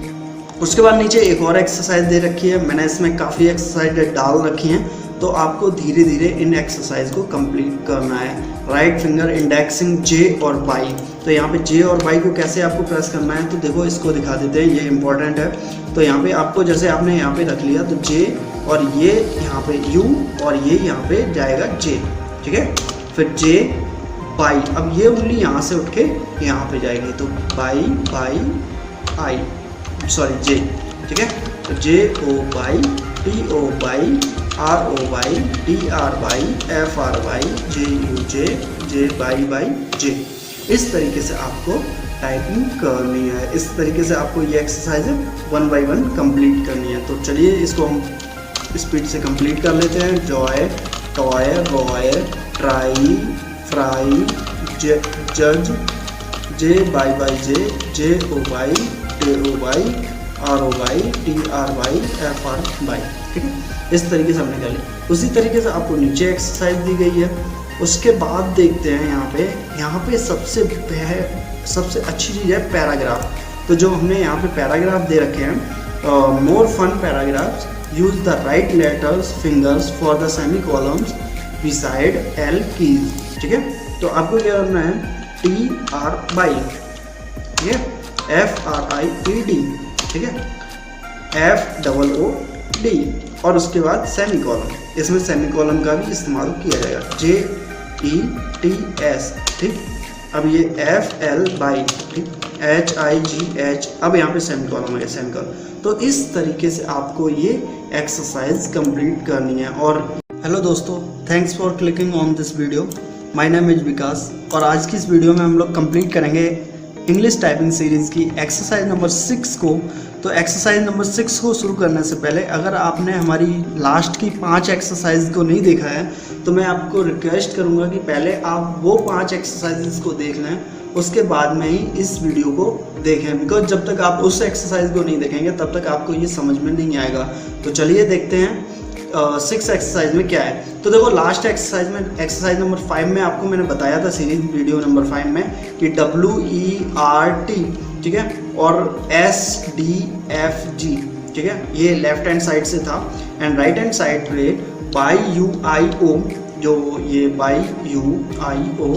उसके बाद नीचे एक और एक्सरसाइज दे रखी है, मैंने इसमें काफ़ी एक्सरसाइज डाल रखी हैं, तो आपको धीरे धीरे इन एक्सरसाइज को कंप्लीट करना है। राइट फिंगर इंडेक्सिंग J और Y, तो यहाँ पे J और Y को कैसे आपको प्रेस करना है, तो देखो इसको दिखा देते हैं, ये इंपॉर्टेंट है। तो यहाँ पे आपको जैसे आपने यहाँ पे रख लिया, तो J और ये यहाँ पे U और ये यहाँ पे जाएगा J, ठीक है। फिर J Y, अब ये उंगली यहाँ से उठ के यहाँ पे जाएगी, तो J, ठीक है। तो JOY, TOY, ROY, TRY, FRY, JUJ, इस तरीके से आपको टाइपिंग करनी है। इस तरीके से आपको ये एक्सरसाइज 1 by 1 कंप्लीट करनी है। तो चलिए इसको हम स्पीड से कंप्लीट कर लेते हैं। Joy, toy, Roy, try, fry, जज, J Y J, J O Y, T O Y, R O Y, T R Y, F R Y. ठीक है, इस तरीके से हमने कर लिया। उसी तरीके से आपको नीचे एक्सरसाइज दी गई है। उसके बाद देखते हैं यहाँ पे सबसे अच्छी चीज़ है पैराग्राफ। तो जो हमने यहाँ पे पैराग्राफ दे रखे हैं, more fun paragraphs, use the right letters fingers for the semi columns beside L keys. ठीक है, तो आपको क्या करना है, टी आर बाई, ठीक है, एफ आर आई ई डी, ठीक है, एफ डबल ओ डी, और उसके बाद सेमी कॉलम। इसमें सेमी कॉलम का भी इस्तेमाल किया जाएगा, जे ई टी एस। ठीक, अब ये एफ एल बाई, ठीक, एच आई जी एच, अब यहाँ पे सेमी कॉलम हो गया, सेमी कॉलम। तो इस तरीके से आपको ये एक्सरसाइज कंप्लीट करनी है। और हेलो दोस्तों, thanks for clicking on this video. My name is Vikas, और आज की इस वीडियो में हम लोग कंप्लीट करेंगे इंग्लिश टाइपिंग सीरीज़ की एक्सरसाइज नंबर 6 को। तो एक्सरसाइज नंबर 6 को शुरू करने से पहले अगर आपने हमारी लास्ट की 5 एक्सरसाइज को नहीं देखा है तो मैं आपको रिक्वेस्ट करूंगा कि पहले आप वो 5 एक्सरसाइजेस को देख लें, उसके बाद में ही इस वीडियो को देखें। बिकॉज जब तक आप उस एक्सरसाइज को नहीं देखेंगे तब तक आपको ये समझ में नहीं आएगा। तो चलिए देखते हैं 6 एक्सरसाइज में क्या है। तो देखो, लास्ट एक्सरसाइज में, एक्सरसाइज नंबर 5 में आपको मैंने बताया था सीरीज वीडियो नंबर 5 में कि WERT, ठीक है, और SDFG, ठीक है, ये लेफ्ट हैंड साइड से था, एंड राइट हैंड साइड पे BYUIO, जो ये BYUIO,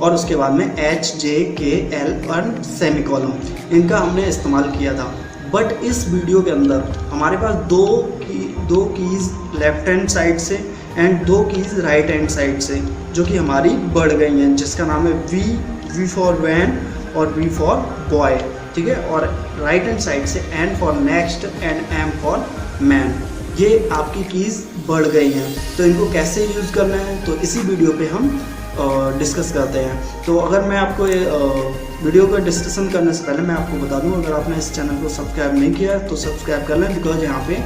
और उसके बाद में HJKL और सेमी कॉलम, इनका हमने इस्तेमाल किया था। बट इस वीडियो के अंदर हमारे पास दो कीज़ लेफ्ट हैंड साइड से and 2 keys right hand side से जो कि हमारी बढ़ गई हैं, जिसका नाम है V फॉर वैन और B फॉर बॉय, ठीक है, और राइट हैंड साइड से N for next and M for man. ये आपकी कीज़ बढ़ गई हैं। तो इनको कैसे यूज़ करना है तो इसी वीडियो पे हम डिस्कस करते हैं। तो अगर मैं आपको वीडियो का डिस्कशन करने से पहले मैं आपको बता दूं, अगर आपने इस चैनल को सब्सक्राइब नहीं किया तो सब्सक्राइब कर लें, बिकॉज यहाँ पे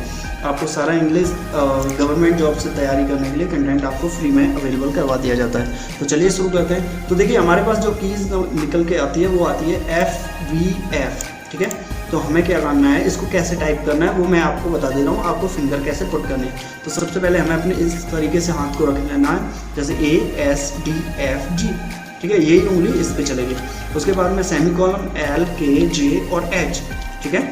आपको सारा इंग्लिश गवर्नमेंट जॉब से तैयारी करने के लिए कंटेंट आपको फ्री में अवेलेबल करवा दिया जाता है। तो चलिए शुरू करते हैं। तो देखिए, हमारे पास जो कीज़ निकल के आती है वो आती है FVF, ठीक है। तो हमें क्या करना है, इसको कैसे टाइप करना है वो मैं आपको बता दे रहा हूँ, आपको फिंगर कैसे पुट करनी है। तो सबसे पहले हमें अपने इस तरीके से हाथ को रख लेना है, जैसे ASDFG, ठीक है, यही उंगली इस पे चलेगी। उसके बाद में सेमी कॉलम LKJ और H, ठीक है,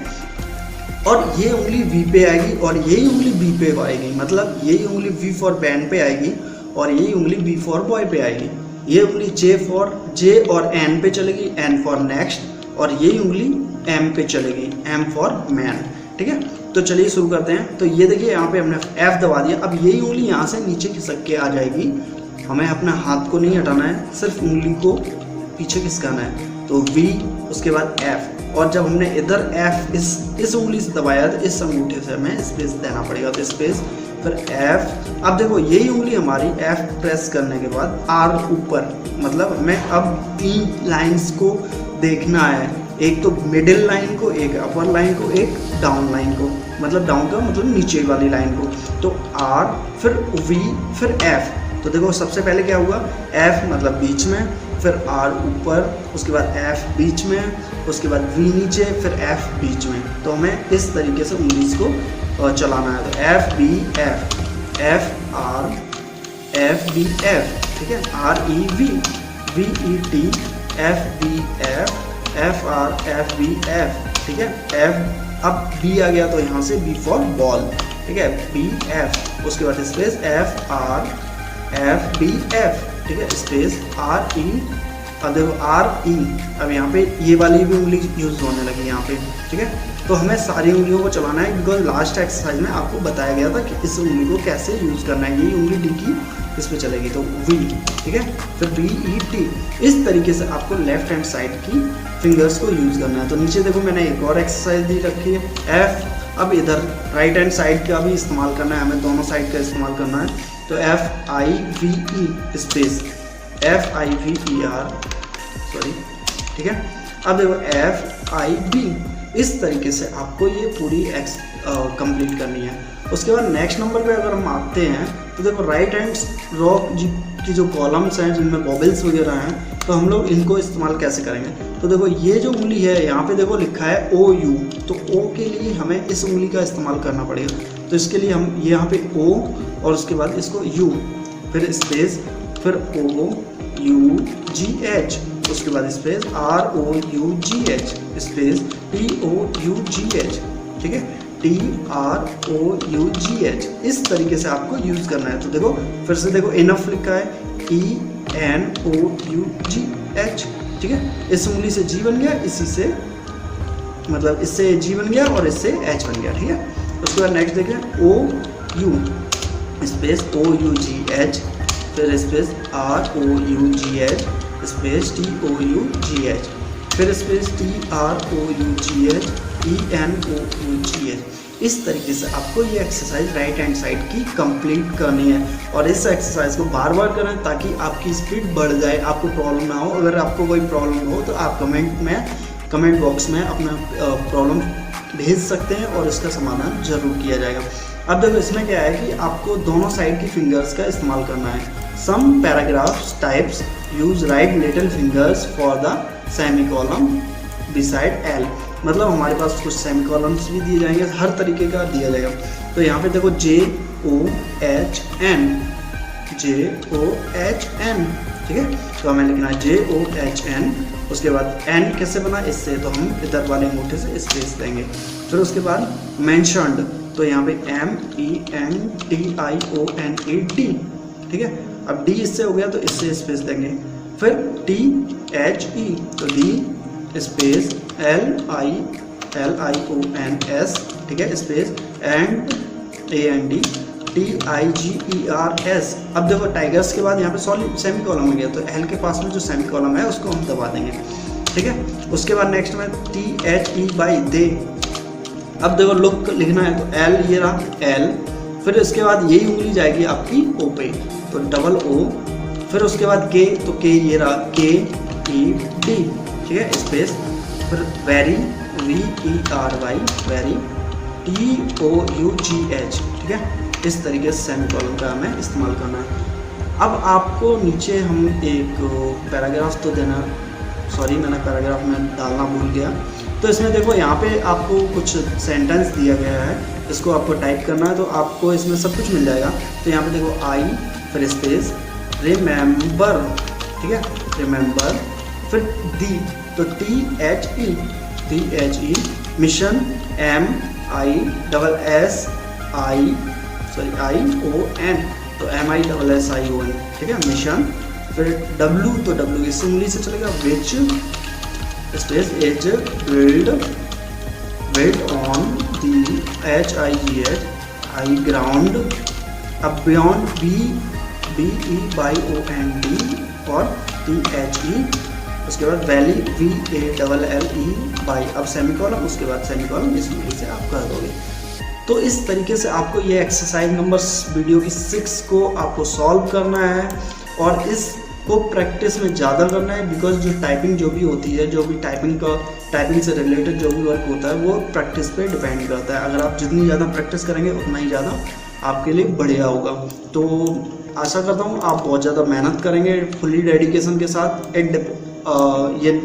और ये उंगली V पे आएगी और यही उंगली B पे आएगी, मतलब यही उंगली V फॉर बैन पे आएगी और यही उंगली B फॉर बॉय पे आएगी। ये उंगली J और N पे चलेगी, N फॉर नेक्स्ट, और यही उंगली M पे चलेगी, M फॉर मैन, ठीक है। तो चलिए शुरू करते हैं। तो ये देखिए, यहाँ पे हमने F दबा दिया। अब यही उंगली यहाँ से नीचे खिसक के आ जाएगी। हमें अपना हाथ को नहीं हटाना है, सिर्फ उंगली को पीछे खिसकाना है। तो V, उसके बाद F, और जब हमने इधर F इस उंगली से दबाया तो इस अंगूठे से हमें स्पेस देना पड़ेगा, तो स्पेस, फिर F। अब देखो, यही उंगली हमारी F प्रेस करने के बाद R ऊपर, मतलब हमें अब 3 लाइन्स को देखना है, एक तो मिडिल लाइन को, एक अपर लाइन को, एक डाउन लाइन को, मतलब डाउन का मतलब नीचे वाली लाइन को। तो R, फिर V, फिर F। तो देखो, सबसे पहले क्या हुआ, F मतलब बीच में, फिर R ऊपर, उसके बाद F बीच में, उसके बाद V नीचे, फिर F बीच में। तो हमें इस तरीके से उंगली को चलाना है। तो FBF, FR, FBF, ठीक है, REV, VET, FBF, FR, FBF, ठीक है, F। अब B आ गया तो यहाँ से B फॉर बॉल, ठीक है, BF, उसके बाद स्पेस FR, FBF, ठीक है, स्पेस RE। अब देखो RE, अब यहाँ पे ये वाली भी उंगली यूज होने लगी यहाँ पे, ठीक है। तो हमें सारी उंगलियों को चलाना है, बिकॉज लास्ट एक्सरसाइज में आपको बताया गया था कि इस उंगली को कैसे यूज करना है। यही उंगली D की इस पे चलेगी, तो V, ठीक है, फिर BET। इस तरीके से आपको लेफ्ट हैंड साइड की फिंगर्स को यूज करना है। तो नीचे देखो, मैंने एक और एक्सरसाइज दी रखी है, F। अब इधर राइट हैंड साइड का भी इस्तेमाल करना है, हमें दोनों साइड का इस्तेमाल करना है। तो FIVE स्पेस FIVER, सॉरी, ठीक है। अब देखो FIB। इस तरीके से आपको ये पूरी कंप्लीट करनी है। उसके बाद नेक्स्ट नंबर पे अगर हम आते हैं तो देखो राइट हैंड रॉ की जो कॉलम्स हैं जिनमें वॉवेल्स वगैरह हैं, तो हम लोग इनको इस्तेमाल कैसे करेंगे। तो देखो ये जो उंगली है यहाँ पे देखो लिखा है ओ यू, तो ओ के लिए हमें इस उंगली का इस्तेमाल करना पड़ेगा। तो इसके लिए हम यहाँ पे ओ और उसके बाद इसको यू, फिर स्पेस, फिर ओ यू जी एच, उसके बाद space R O U G H, space T O U G H, ठीक है, T R O U G H. इस तरीके से आपको यूज़ करना है। तो देखो फिर से देखो इनफ लिखा है E N O U G H, ठीक है। इस उंगली से जी बन गया, इसी से मतलब इससे जी बन गया और इससे एच बन गया, ठीक है। उसके बाद नेक्स्ट देखें O U space O U G H, फिर space R O U G H, space T O U G H, फिर space T R O U G H, E N O U G H. इस तरीके से आपको ये exercise right hand side की complete करनी है और इस एक्सरसाइज को बार बार करें ताकि आपकी स्पीड बढ़ जाए, आपको प्रॉब्लम ना हो। अगर आपको कोई प्रॉब्लम हो तो आप कमेंट बॉक्स में अपना प्रॉब्लम भेज सकते हैं और इसका समाधान जरूर किया जाएगा। अब देखो इसमें क्या है कि आपको दोनों साइड की फिंगर्स का इस्तेमाल करना है। Some paragraphs types use right little fingers for the semicolon beside L, मतलब हमारे पास कुछ सेमीकोलन्स भी दिए जाएंगे, हर तरीके का दिया जाएगा। तो यहाँ पे देखो जे ओ एच एन, जे ओ एच एन, ठीक है। तो हमें लिखना है जे ओ एच एन, उसके बाद एन कैसे बना इससे, तो हम इधर वाले अंगूठे से स्पेस देंगे। फिर उसके बाद मेंशन्ड, तो यहाँ पे M E N T I O N A D, ठीक है। अब डी इससे हो गया तो इससे स्पेस देंगे। फिर टी एच ई, तो D space L I O N S, ठीक है, space and A N D T I G E R S. अब देखो टाइगर्स के बाद यहाँ पे सॉलिड सेमी कॉलम हो गया, तो एल के पास में जो सेमी कॉलम है उसको हम दबा देंगे, ठीक है। उसके बाद नेक्स्ट में टी एच ई बाई दे। अब देखो लुक लिखना है तो एल, ये रहा एल, फिर उसके बाद यही उंगली जाएगी आपकी ओ पे, तो डबल ओ, फिर उसके बाद के, तो के ये रहा के ई डी, ठीक है, स्पेस, फिर very V E R Y, very T O U G H, ठीक है। इस तरीके से सेमीकोलन का हमें इस्तेमाल करना है। अब आपको नीचे हम एक पैराग्राफ तो देना, सॉरी मैंने पैराग्राफ में डालना भूल गया। तो इसमें देखो यहाँ पे आपको कुछ सेंटेंस दिया गया है, इसको आपको टाइप करना है, तो आपको इसमें सब कुछ मिल जाएगा। तो यहाँ पे देखो आई, फिर स्पेस रिमेंबर, ठीक है, रिमेंबर, फिर दी, तो T H E, mission M I double S I, sorry I O N, तो M I double S I O N, ठीक है, मिशन। फिर डब्ल्यू, तो डब्ल्यू इस उंगली से चलेगा, which space edge build weight on the H I G H, I ground. अब beyond B E Y O N D और टी एच ई, उसके बाद valley V A double L E Y, अब semicolon, उसके बाद semicolon इस उंगली से आप कर दोगे। तो इस तरीके से आपको ये एक्सरसाइज नंबर वीडियो की 6 को आपको सॉल्व करना है और इसको प्रैक्टिस में ज़्यादा करना है, बिकॉज जो टाइपिंग जो भी होती है, जो भी टाइपिंग से रिलेटेड जो भी वर्क होता है वो प्रैक्टिस पे डिपेंड करता है। अगर आप जितनी ज़्यादा प्रैक्टिस करेंगे उतना ही ज़्यादा आपके लिए बढ़िया होगा। तो आशा करता हूँ आप बहुत ज़्यादा मेहनत करेंगे फुली डेडिकेशन के साथ। ये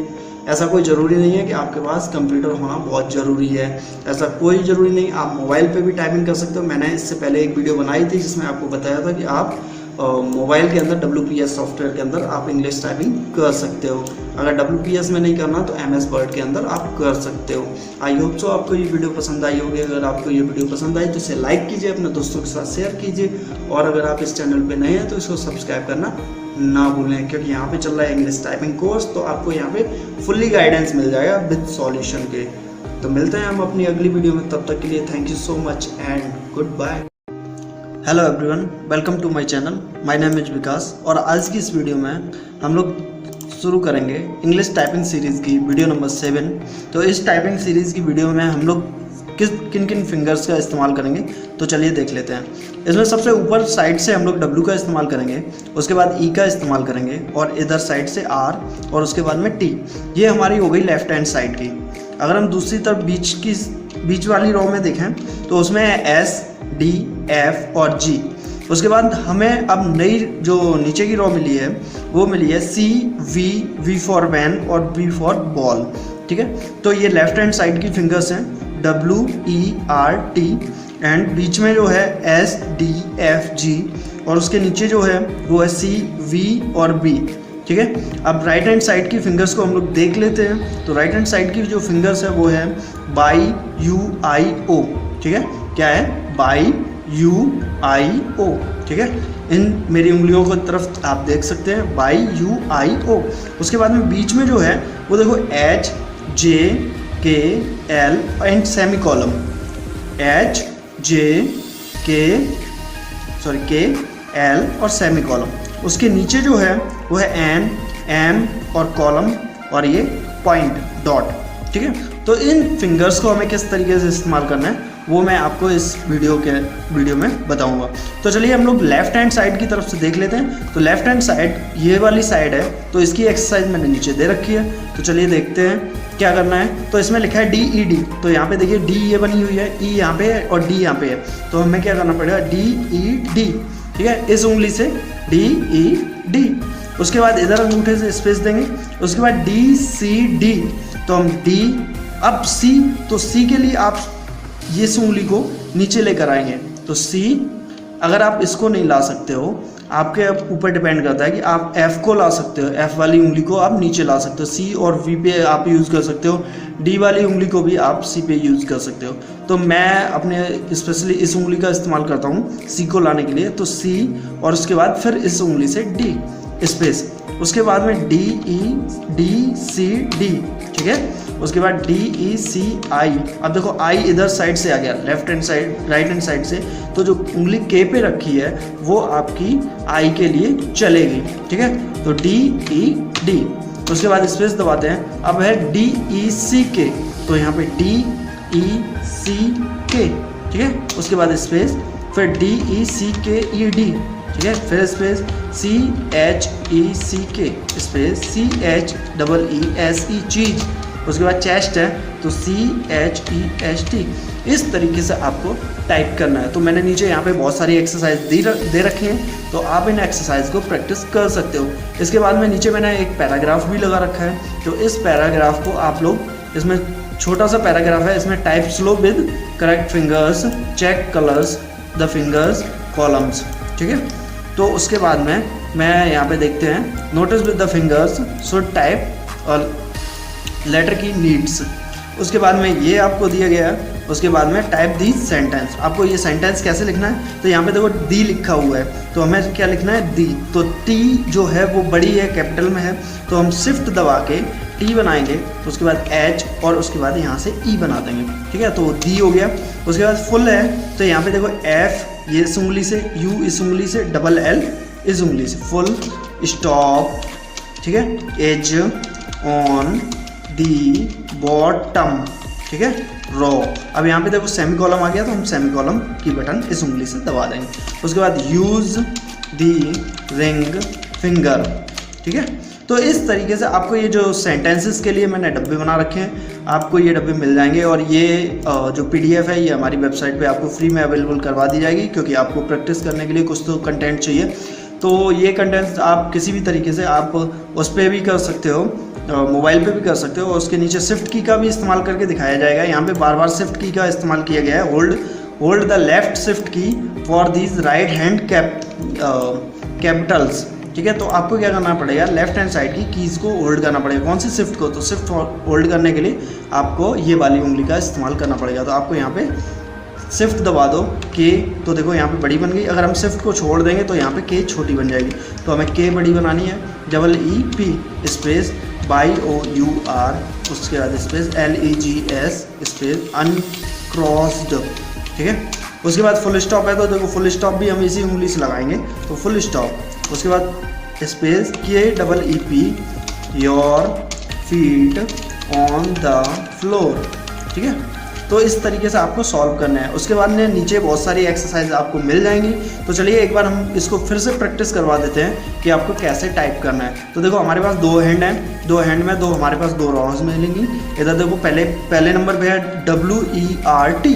ऐसा कोई ज़रूरी नहीं है कि आपके पास कंप्यूटर होना बहुत ज़रूरी है, ऐसा कोई ज़रूरी नहीं। आप मोबाइल पे भी टाइपिंग कर सकते हो। मैंने इससे पहले एक वीडियो बनाई थी जिसमें आपको बताया था कि आप मोबाइल के अंदर WPS सॉफ्टवेयर के अंदर आप इंग्लिश टाइपिंग कर सकते हो। अगर WPS में नहीं करना तो MS वर्ड के अंदर आप कर सकते हो। आई होप सो आपको ये वीडियो पसंद आई होगी। अगर आपको ये वीडियो पसंद आई तो इसे लाइक कीजिए, अपने दोस्तों के साथ शेयर कीजिए, और अगर आप इस चैनल पे नए हैं तो इसको सब्सक्राइब करना ना भूलें, क्योंकि यहाँ पे चल रहा है इंग्लिश टाइपिंग कोर्स, तो आपको यहाँ पे फुल्ली गाइडेंस मिल जाएगा विद सॉल्यूशन के। तो मिलते हैं हम अपनी अगली वीडियो में, तब तक के लिए thank you so much and good bye. Hello everyone, welcome to my channel. My name is Vikas और आज की इस वीडियो में हम लोग शुरू करेंगे इंग्लिश टाइपिंग सीरीज़ की वीडियो नंबर 7। तो इस टाइपिंग सीरीज़ की वीडियो में हम लोग किन किन फिंगर्स का इस्तेमाल करेंगे तो चलिए देख लेते हैं। इसमें सबसे ऊपर साइड से हम लोग W का इस्तेमाल करेंगे, उसके बाद E का इस्तेमाल करेंगे और इधर साइड से R और उसके बाद में T। ये हमारी हो गई लेफ्ट हैंड साइड की। अगर हम दूसरी तरफ बीच वाली रो में देखें तो उसमें S D F और G। उसके बाद हमें अब नई जो नीचे की रो मिली है वो मिली है C V फॉर वैन और B फॉर बॉल, ठीक है। तो ये लेफ्ट हैंड साइड की फिंगर्स हैं W E R T and बीच में जो है S D F G और उसके नीचे जो है वो है C V और B, ठीक है। अब राइट हैंड साइड की फिंगर्स को हम लोग देख लेते हैं। तो राइट हैंड साइड की जो फिंगर्स है वो है बाई U I O, ठीक है। क्या है? बाई U I O, ठीक है। इन मेरी उंगलियों की तरफ आप देख सकते हैं बाई U I O। उसके बाद में बीच में जो है वो देखो H J K L and semi column, H J K L और सेमी कॉलम। उसके नीचे जो है वो है N M और कॉलम और ये पॉइंट डॉट, ठीक है। तो इन फिंगर्स को हमें किस तरीके से इस्तेमाल करना है वो मैं आपको इस वीडियो में बताऊंगा। तो चलिए हम लोग लेफ्ट हैंड साइड की तरफ से देख लेते हैं। तो लेफ्ट हैंड साइड ये वाली साइड है, तो इसकी एक्सरसाइज मैंने नीचे दे रखी है। तो चलिए देखते हैं क्या करना है। तो इसमें लिखा है DED, तो यहाँ पे देखिए D ये बनी हुई है, E यहाँ पे है और D यहाँ पे है। तो हमें क्या करना पड़ेगा DED, ठीक है, इस उंगली से DED। उसके बाद इधर अंगूठे से स्पेस देंगे। उसके बाद DCD, तो हम D, अब C, तो C के लिए आप ये इस उंगली को नीचे लेकर आएंगे। तो C, अगर आप इसको नहीं ला सकते हो, आपके ऊपर डिपेंड करता है कि आप F को ला सकते हो, F वाली उंगली को आप नीचे ला सकते हो। C और V पे आप यूज़ कर सकते हो, D वाली उंगली को भी आप C पे यूज़ कर सकते हो। तो मैं अपने स्पेशली इस उंगली का इस्तेमाल करता हूँ C को लाने के लिए। तो C और उसके बाद फिर इस उंगली से D स्पेस, उसके बाद में DED, ठीक है। उसके बाद DECI। अब देखो I इधर साइड से आ गया, left hand side right hand side से, तो जो उंगली K पे रखी है वो आपकी I के लिए चलेगी, ठीक है। तो DED, उसके बाद स्पेस दबाते हैं। अब है DECK, तो यहाँ पे DECK, ठीक है। उसके बाद स्पेस, फिर DECKED, ठीक है, फिर स्पेस CHECK स्पेस CHEESE चीज। उसके बाद चेस्ट है तो CHEST। इस तरीके से आपको टाइप करना है। तो मैंने नीचे यहाँ पे बहुत सारी एक्सरसाइज दे रखी हैं, तो आप इन एक्सरसाइज को प्रैक्टिस कर सकते हो। इसके बाद में नीचे मैंने एक पैराग्राफ भी लगा रखा है। तो इस पैराग्राफ को आप लोग, इसमें छोटा सा पैराग्राफ है, इसमें type slow with correct fingers, check colours the fingers columns, ठीक है। तो उसके बाद में मैं यहाँ पे देखते हैं, notice with the fingers should type और लेटर की नीड्स। उसके बाद में ये आपको दिया गया है। उसके बाद में टाइप दी सेंटेंस, आपको ये सेंटेंस कैसे लिखना है। तो यहाँ पे देखो दी लिखा हुआ है, तो हमें क्या लिखना है दी। तो टी जो है वो बड़ी है, कैपिटल में है, तो हम शिफ्ट दबा के टी बनाएंगे। तो उसके बाद एच और उसके बाद यहाँ से ई बना देंगे, ठीक है। तो दी हो गया। उसके बाद फुल है, तो यहाँ पे देखो एफ ये इस उंगली से, यू इस उंगली से, डबल एल इस उंगली से, फुल स्टॉप, ठीक है, एज ऑन दी बॉटम, ठीक है, रो। अब यहाँ पे देखो सेमी कॉलम आ गया, तो हम सेमी कॉलम की बटन इस उंगली से दबा देंगे। उसके बाद यूज दी रिंग फिंगर, ठीक है। तो इस तरीके से आपको ये जो सेंटेंसेस के लिए मैंने डब्बे बना रखे हैं, आपको ये डब्बे मिल जाएंगे। और ये जो PDF है ये हमारी वेबसाइट पे आपको फ्री में अवेलेबल करवा दी जाएगी, क्योंकि आपको प्रैक्टिस करने के लिए कुछ तो कंटेंट चाहिए। तो ये कंटेंट आप किसी भी तरीके से आप उस पर भी कर सकते हो, मोबाइल पे भी कर सकते हो। और उसके नीचे शिफ्ट की का भी इस्तेमाल करके दिखाया जाएगा। यहाँ पे बार बार शिफ्ट की का इस्तेमाल किया गया है। होल्ड द लेफ्ट शिफ्ट की for these right hand Capitals, ठीक है। तो आपको क्या करना पड़ेगा, लेफ्ट हैंड साइड की कीज़ को होल्ड करना पड़ेगा। कौन सी शिफ्ट को, तो शिफ्ट होल्ड करने के लिए आपको ये वाली उंगली का इस्तेमाल करना पड़ेगा। तो आपको यहाँ पे शिफ्ट दबा दो के, तो देखो यहाँ पे बड़ी बन गई। अगर हम शिफ्ट को छोड़ देंगे तो यहाँ पे के छोटी बन जाएगी। तो हमें के बड़ी बनानी है, double E P space BYOUR, उसके बाद स्पेस LEGS स्पेस अनक्रॉस्ड, ठीक है। उसके बाद फुल स्टॉप है, तो देखो फुल स्टॉप भी हम इसी उंगली से लगाएंगे, तो फुल स्टॉप। उसके बाद space KEEP your feet on the floor, ठीक है। तो इस तरीके से आपको सॉल्व करना है। उसके बाद में नीचे बहुत सारी एक्सरसाइज आपको मिल जाएंगी। तो चलिए एक बार हम इसको फिर से प्रैक्टिस करवा देते हैं कि आपको कैसे टाइप करना है। तो देखो हमारे पास 2 हैंड हैं, 2 हैंड में हमारे पास 2 रॉज मिलेंगी। इधर देखो पहले नंबर पे है WERT,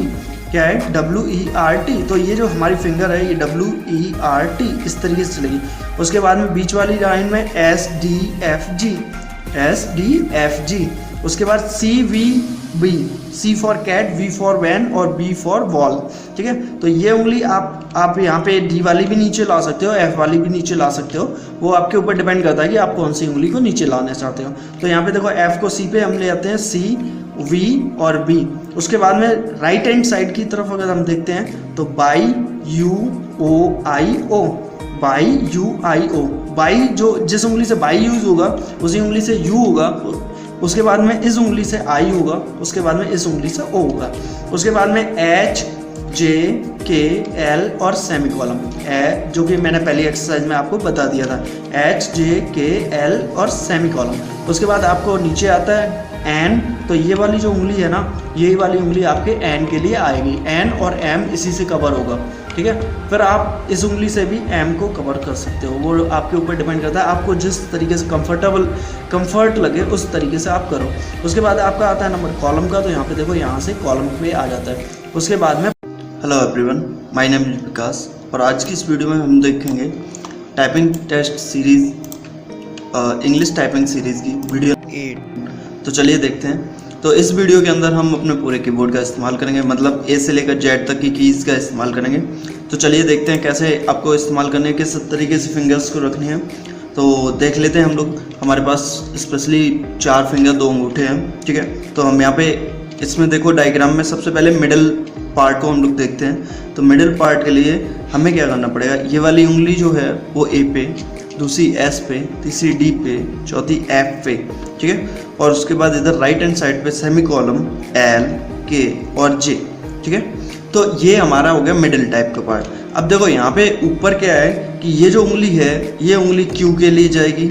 क्या है WERT। तो ये जो हमारी फिंगर है ये WERT इस तरीके से चलेगी। उसके बाद में बीच वाली लाइन में SDFG। उसके बाद CVB, C for cat, V for van और B फॉर बॉल। ठीक है, तो ये उंगली आप यहाँ पे D वाली भी नीचे ला सकते हो, F वाली भी नीचे ला सकते हो, वो आपके ऊपर डिपेंड करता है कि आप कौन सी उंगली को नीचे लाना चाहते हो। तो यहाँ पे देखो F को C पे हम ले आते हैं, C, V और B। उसके बाद में राइट हैंड साइड की तरफ अगर हम देखते हैं तो BAYUO, बाई जो जिस उंगली से बाई यूज होगा उसी उंगली से U होगा, उसके बाद में इस उंगली से I होगा, उसके बाद में इस उंगली से O होगा। उसके बाद में HJKL और सेमीकोलन, जो कि मैंने पहली एक्सरसाइज में आपको बता दिया था, HJKL और सेमीकोलन। उसके बाद आपको नीचे आता है N। तो ये वाली जो उंगली है ना, ये वाली उंगली आपके N के लिए आएगी, N और M इसी से कवर होगा। ठीक है, फिर आप इस उंगली से भी M को कवर कर सकते हो, वो आपके ऊपर डिपेंड करता है, आपको जिस तरीके से कंफर्ट लगे उस तरीके से आप करो। उसके बाद आपका आता है नंबर कॉलम का। तो यहाँ पे देखो, यहाँ से कॉलम पे आ जाता है। उसके बाद में hello everyone, my name is Vikas और आज की इस वीडियो में हम देखेंगे typing test series, English typing series की वीडियो 8। तो चलिए देखते हैं। तो इस वीडियो के अंदर हम अपने पूरे कीबोर्ड का इस्तेमाल करेंगे, मतलब A से लेकर Z तक की कीज़ का इस्तेमाल करेंगे। तो चलिए देखते हैं कैसे आपको इस्तेमाल करने के, किस तरीके से फिंगर्स को रखनी है। तो देख लेते हैं हम लोग। हमारे पास स्पेशली 4 फिंगर 2 अंगूठे हैं। ठीक है, तो हम यहाँ पे इसमें देखो डायग्राम में सबसे पहले मिडिल पार्ट को हम लोग देखते हैं। तो मिडिल पार्ट के लिए हमें क्या करना पड़ेगा, ये वाली उंगली जो है वो A पे, दूसरी S पे, तीसरी D पे, चौथी F पे। ठीक है, और उसके बाद इधर राइट हैंड साइड पे सेमीकोलन L, K और J। ठीक है, तो ये हमारा हो गया मिडिल टाइप का पार्ट। अब देखो यहाँ पे ऊपर क्या है कि ये जो उंगली है ये उंगली Q के लिए जाएगी।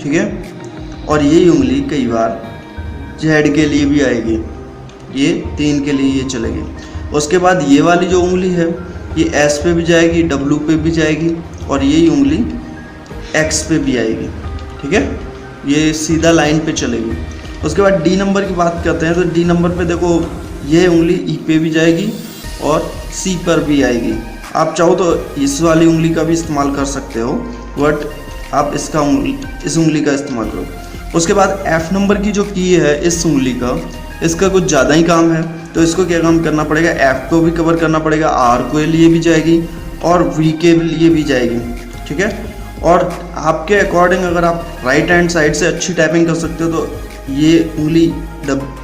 ठीक है, और ये उंगली कई बार Z के लिए भी आएगी, ये 3 के लिए ये चलेगी। उसके बाद ये वाली जो उंगली है ये S पे भी जाएगी, W पे भी जाएगी और ये उंगली X पे भी आएगी। ठीक है, ये सीधा लाइन पे चलेगी। उसके बाद D नंबर की बात करते हैं। तो D नंबर पे देखो ये उंगली E पे भी जाएगी और C पर भी आएगी। आप चाहो तो इस वाली उंगली का भी इस्तेमाल कर सकते हो, बट आप इस उंगली का इस्तेमाल करो। उसके बाद F नंबर की जो की है इस उंगली का, इसका कुछ ज़्यादा ही काम है। तो इसको क्या काम करना पड़ेगा, F को भी कवर करना पड़ेगा, R के लिए भी जाएगी और V के लिए भी जाएगी। ठीक है, और आपके अकॉर्डिंग अगर आप राइट हैंड साइड से अच्छी टाइपिंग कर सकते हो तो ये उंगली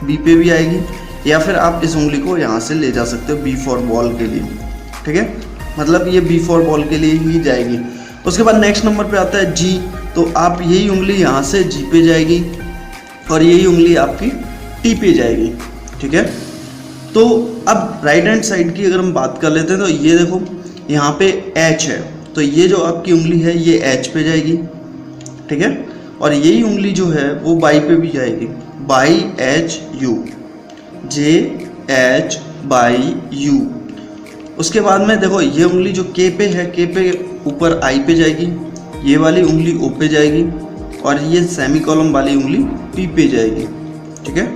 B पे भी आएगी, या फिर आप इस उंगली को यहाँ से ले जा सकते हो B फॉर बॉल के लिए। ठीक है, मतलब ये B फॉर बॉल के लिए ही जाएगी। उसके बाद नेक्स्ट नंबर पे आता है G। तो आप यही उंगली यहाँ से G पे जाएगी और यही उंगली आपकी T पे जाएगी। ठीक है, तो अब राइट हैंड साइड की अगर हम बात कर लेते हैं तो ये देखो यहाँ पे H है, तो ये जो आपकी उंगली है ये H पे जाएगी। ठीक है, और यही उंगली जो है वो बाई पे भी जाएगी, by HU, JH by U। उसके बाद में देखो ये उंगली जो K पे है, K पे ऊपर I पे जाएगी, ये वाली उंगली O पे जाएगी और ये सेमीकोलन वाली उंगली P पे जाएगी। ठीक है,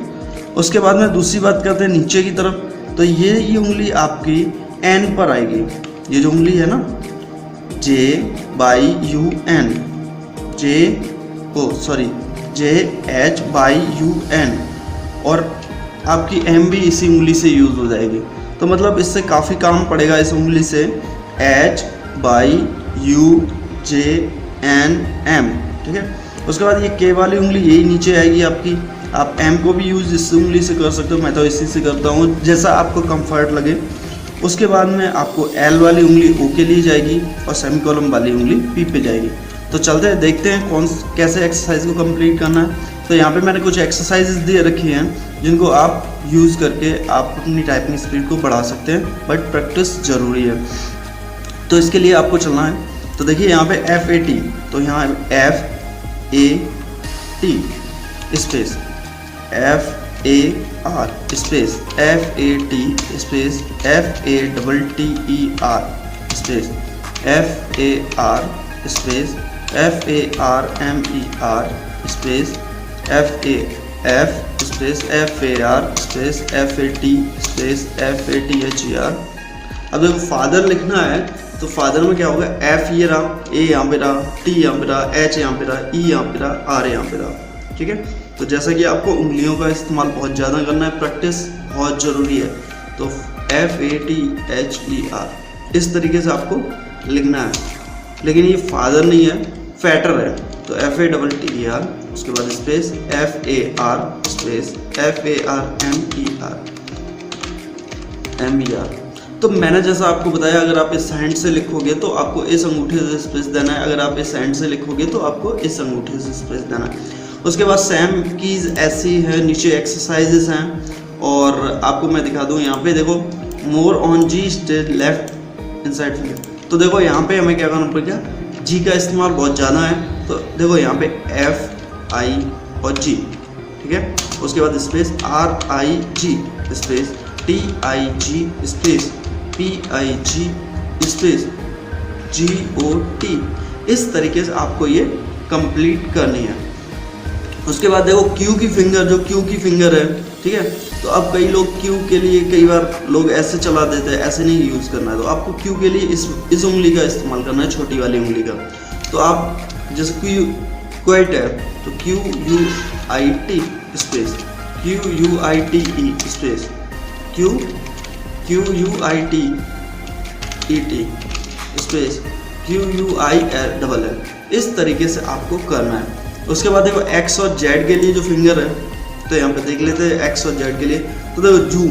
उसके बाद में दूसरी बात करते हैं नीचे की तरफ। तो ये उंगली आपकी N पर आएगी, ये जो उंगली है ना JH बाई UN, और आपकी M भी इसी उंगली से यूज़ हो जाएगी। तो मतलब इससे काफ़ी काम पड़ेगा इस उंगली से, H बाई UJNM। ठीक है, उसके बाद ये K वाली उंगली यही नीचे आएगी आपकी। आप M को भी यूज़ इस उंगली से कर सकते हो, मैं तो इसी से करता हूँ, जैसा आपको कंफर्ट लगे। उसके बाद में आपको L वाली उंगली O के लिए जाएगी और सेमीकोलन वाली उंगली P पे जाएगी। तो चलते हैं देखते हैं कैसे एक्सरसाइज को कंप्लीट करना है। तो यहाँ पे मैंने कुछ एक्सरसाइजेस दे रखी हैं जिनको आप यूज़ करके आप अपनी टाइपिंग स्पीड को बढ़ा सकते हैं, बट प्रैक्टिस ज़रूरी है। तो इसके लिए आपको चलना है। तो देखिए यहाँ पे FAT, तो यहाँ FAT space FAR space FAT space FATTER space FAR space FARMER space F space FAR space FAT space FATHER। अब देखो फादर लिखना है तो फादर में क्या होगा, F ये रहा, A यहाँ पे रहा, T यहाँ पे रहा, H यहाँ पे रहा, E यहाँ पे रहा, R यहाँ पे रहा। ठीक है, तो जैसा कि आपको उंगलियों का इस्तेमाल बहुत ज़्यादा करना है, प्रैक्टिस बहुत ज़रूरी है, तो FATHER इस तरीके से आपको लिखना है। लेकिन ये फादर नहीं है, फैटर है, तो FATTER उसके बाद स्पेस FAR स्पेस FARMER। तो मैंने जैसा आपको बताया, अगर आप इस हैंड से लिखोगे तो आपको इस अंगूठे से स्पेस देना है, अगर आप इस हैंड से लिखोगे तो आपको इस अंगूठे से स्पेस देना है। उसके बाद सेम कीज ऐसी है, नीचे एक्सरसाइजेस हैं और आपको मैं दिखा दूँ। यहाँ पे देखो, more on G stage left inside finger. तो देखो यहाँ पे हमें क्या करना पड़ेगा, जी का इस्तेमाल बहुत ज़्यादा है, तो देखो यहाँ पे F I और G। ठीक है, उसके बाद space RIG space TIG space PIG space GOT। इस तरीके से आपको ये कंप्लीट करनी है। उसके बाद देखो Q की फिंगर, जो Q की फिंगर है, ठीक है, तो अब कई लोग Q के लिए कई बार लोग ऐसे चला देते हैं, ऐसे नहीं यूज़ करना है। तो आपको Q के लिए इस उंगली का इस्तेमाल करना है, छोटी वाली उंगली का। तो आप जैसे क्वाइट है तो QUIT space QUITE space QUITET space QUILL। इस तरीके से आपको करना है। उसके बाद देखो X और Z के लिए जो फिंगर है, तो यहाँ पे देख लेते हैं X और Z के लिए। तो देखो जू,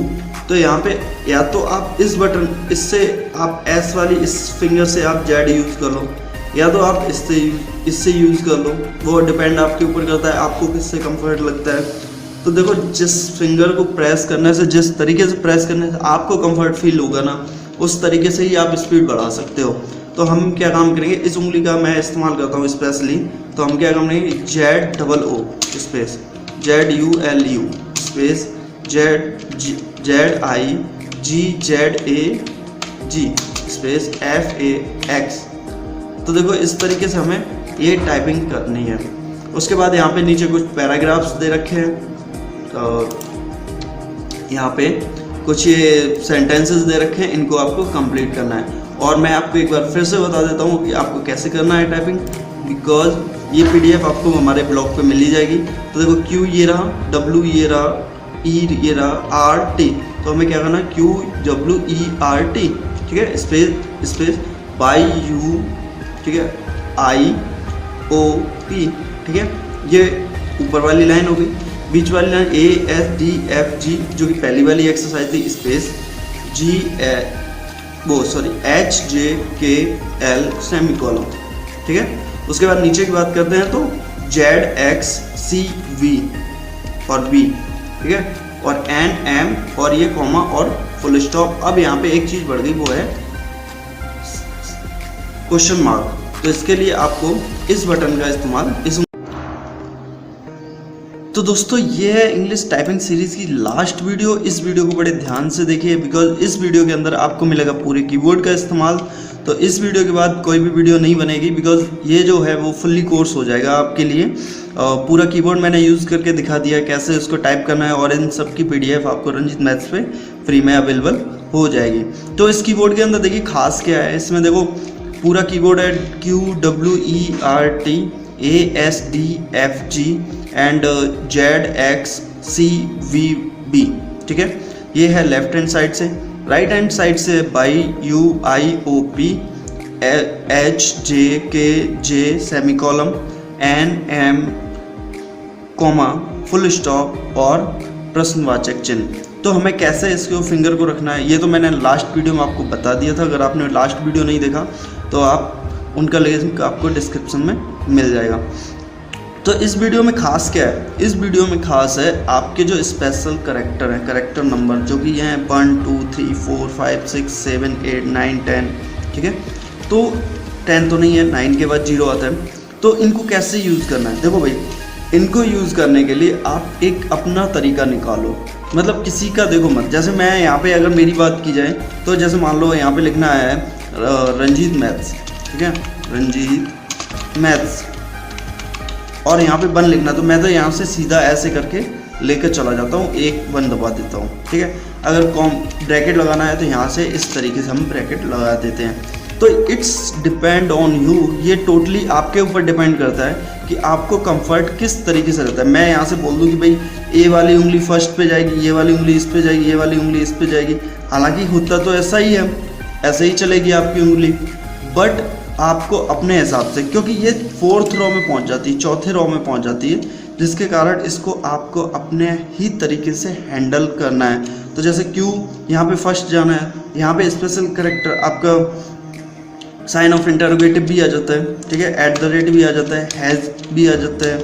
तो यहाँ पे या तो आप इस बटन, इससे आप S वाली इस फिंगर से आप Z यूज़ कर लो, या तो आप इससे यूज़ कर लो, वो डिपेंड आपके ऊपर करता है, आपको किससे कंफर्ट लगता है। तो देखो जिस फिंगर को प्रेस करने से, जिस तरीके से प्रेस करने से आपको कंफर्ट फील होगा ना, उस तरीके से ही आप स्पीड बढ़ा सकते हो। तो हम क्या काम करेंगे, इस उंगली का मैं इस्तेमाल करता हूँ स्पेशली, तो हम क्या काम करेंगे, ZOO space ZULU space ZIGZAG space FAX। तो देखो इस तरीके से हमें ये टाइपिंग करनी है। उसके बाद यहाँ पे नीचे कुछ पैराग्राफ्स दे रखे हैं, तो यहाँ पे कुछ ये सेंटेंसेस दे रखे हैं, इनको आपको कंप्लीट करना है। और मैं आपको एक बार फिर से बता देता हूँ कि आपको कैसे करना है टाइपिंग, बिकॉज ये PDF आपको हमारे ब्लॉग पे मिल ही जाएगी। तो देखो Q ये रहा, W ये रहा, E ये रहा, RT। तो हमें क्या करना है, QWERT, ठीक है, स्पेस बाई U, ठीक है, IOP, ठीक है। ये ऊपर वाली लाइन हो गई। बीच वाली लाइन ASDFG जो कि पहली वाली एक्सरसाइज थी, स्पेस HJKL सेमीकोलन, ठीक है। उसके बाद नीचे की बात करते हैं तो ZXCV और B, ठीक है, और NM और ये कॉमा और फुल स्टॉप। अब यहाँ पे एक चीज़ बढ़ गई, वो है क्वेश्चन मार्क। तो इसके लिए आपको इस बटन का इस्तेमाल तो दोस्तों ये है इंग्लिश टाइपिंग सीरीज़ की लास्ट वीडियो। इस वीडियो को बड़े ध्यान से देखिए, बिकॉज इस वीडियो के अंदर आपको मिलेगा पूरे कीबोर्ड का इस्तेमाल। तो इस वीडियो के बाद कोई भी वीडियो नहीं बनेगी, बिकॉज ये जो है वो फुल्ली कोर्स हो जाएगा आपके लिए। पूरा कीबोर्ड मैंने यूज़ करके दिखा दिया कैसे उसको टाइप करना है, और इन सब की PDF आपको रंजीत मैथ्स पे फ्री में अवेलेबल हो जाएगी। तो इस कीबोर्ड के अंदर देखिए खास क्या है, इसमें देखो पूरा कीबोर्ड है QWERT ASDFG एंड ZXCVB, ठीक है। ये है लेफ्ट हैंड साइड से। राइट हैंड साइड से by UIOP HJKJ सेमीकोलम NM comma full stop और प्रश्नवाचक चिन्ह। तो हमें कैसे इसको फिंगर को रखना है, ये तो मैंने लास्ट वीडियो में आपको बता दिया था। अगर आपने लास्ट वीडियो नहीं देखा तो आप उनका लिंक आपको डिस्क्रिप्शन में मिल जाएगा। तो इस वीडियो में खास क्या है, इस वीडियो में खास है आपके जो स्पेशल करेक्टर हैं, करेक्टर नंबर जो कि हैं 1 2 3 4 5 6 7 8 9 10, ठीक है। तो 10 तो नहीं है, 9 के बाद 0 आता है। तो इनको कैसे यूज़ करना है, देखो भाई, इनको यूज़ करने के लिए आप एक अपना तरीका निकालो, मतलब किसी का देखो मत। जैसे मैं यहाँ पे अगर मेरी बात की जाए तो जैसे मान लो यहाँ पे लिखना है रंजीत मैथ्स, ठीक है, रंजीत मैथ्स, और यहाँ पे 1 लिखना। तो मैं तो यहाँ से सीधा ऐसे करके लेकर चला जाता हूँ, 1 दबा देता हूँ, ठीक है। अगर कॉम ब्रैकेट लगाना है तो यहाँ से इस तरीके से हम ब्रैकेट लगा देते हैं। तो इट्स डिपेंड ऑन यू, ये टोटली आपके ऊपर डिपेंड करता है कि आपको कंफर्ट किस तरीके से रहता है। मैं यहाँ से बोल दूँ कि भाई ए वाली उंगली फर्स्ट पे जाएगी, ये वाली उंगली इस पे जाएगी, ये वाली उंगली इस पे जाएगी, हालांकि होता तो ऐसा ही है, ऐसे ही चलेगी आपकी उंगली, बट आपको अपने हिसाब से, क्योंकि ये 4th रो में पहुँच जाती है, 4थे रो में पहुँच जाती है, जिसके कारण इसको आपको अपने ही तरीके से हैंडल करना है। तो जैसे क्यू यहाँ पे फर्स्ट जाना है, यहाँ पे स्पेशल करेक्टर आपका साइन ऑफ इंटरोगेटिव भी आ जाता है, ठीक है, एट द रेट भी आ जाता है, हैज़ भी आ जाता है,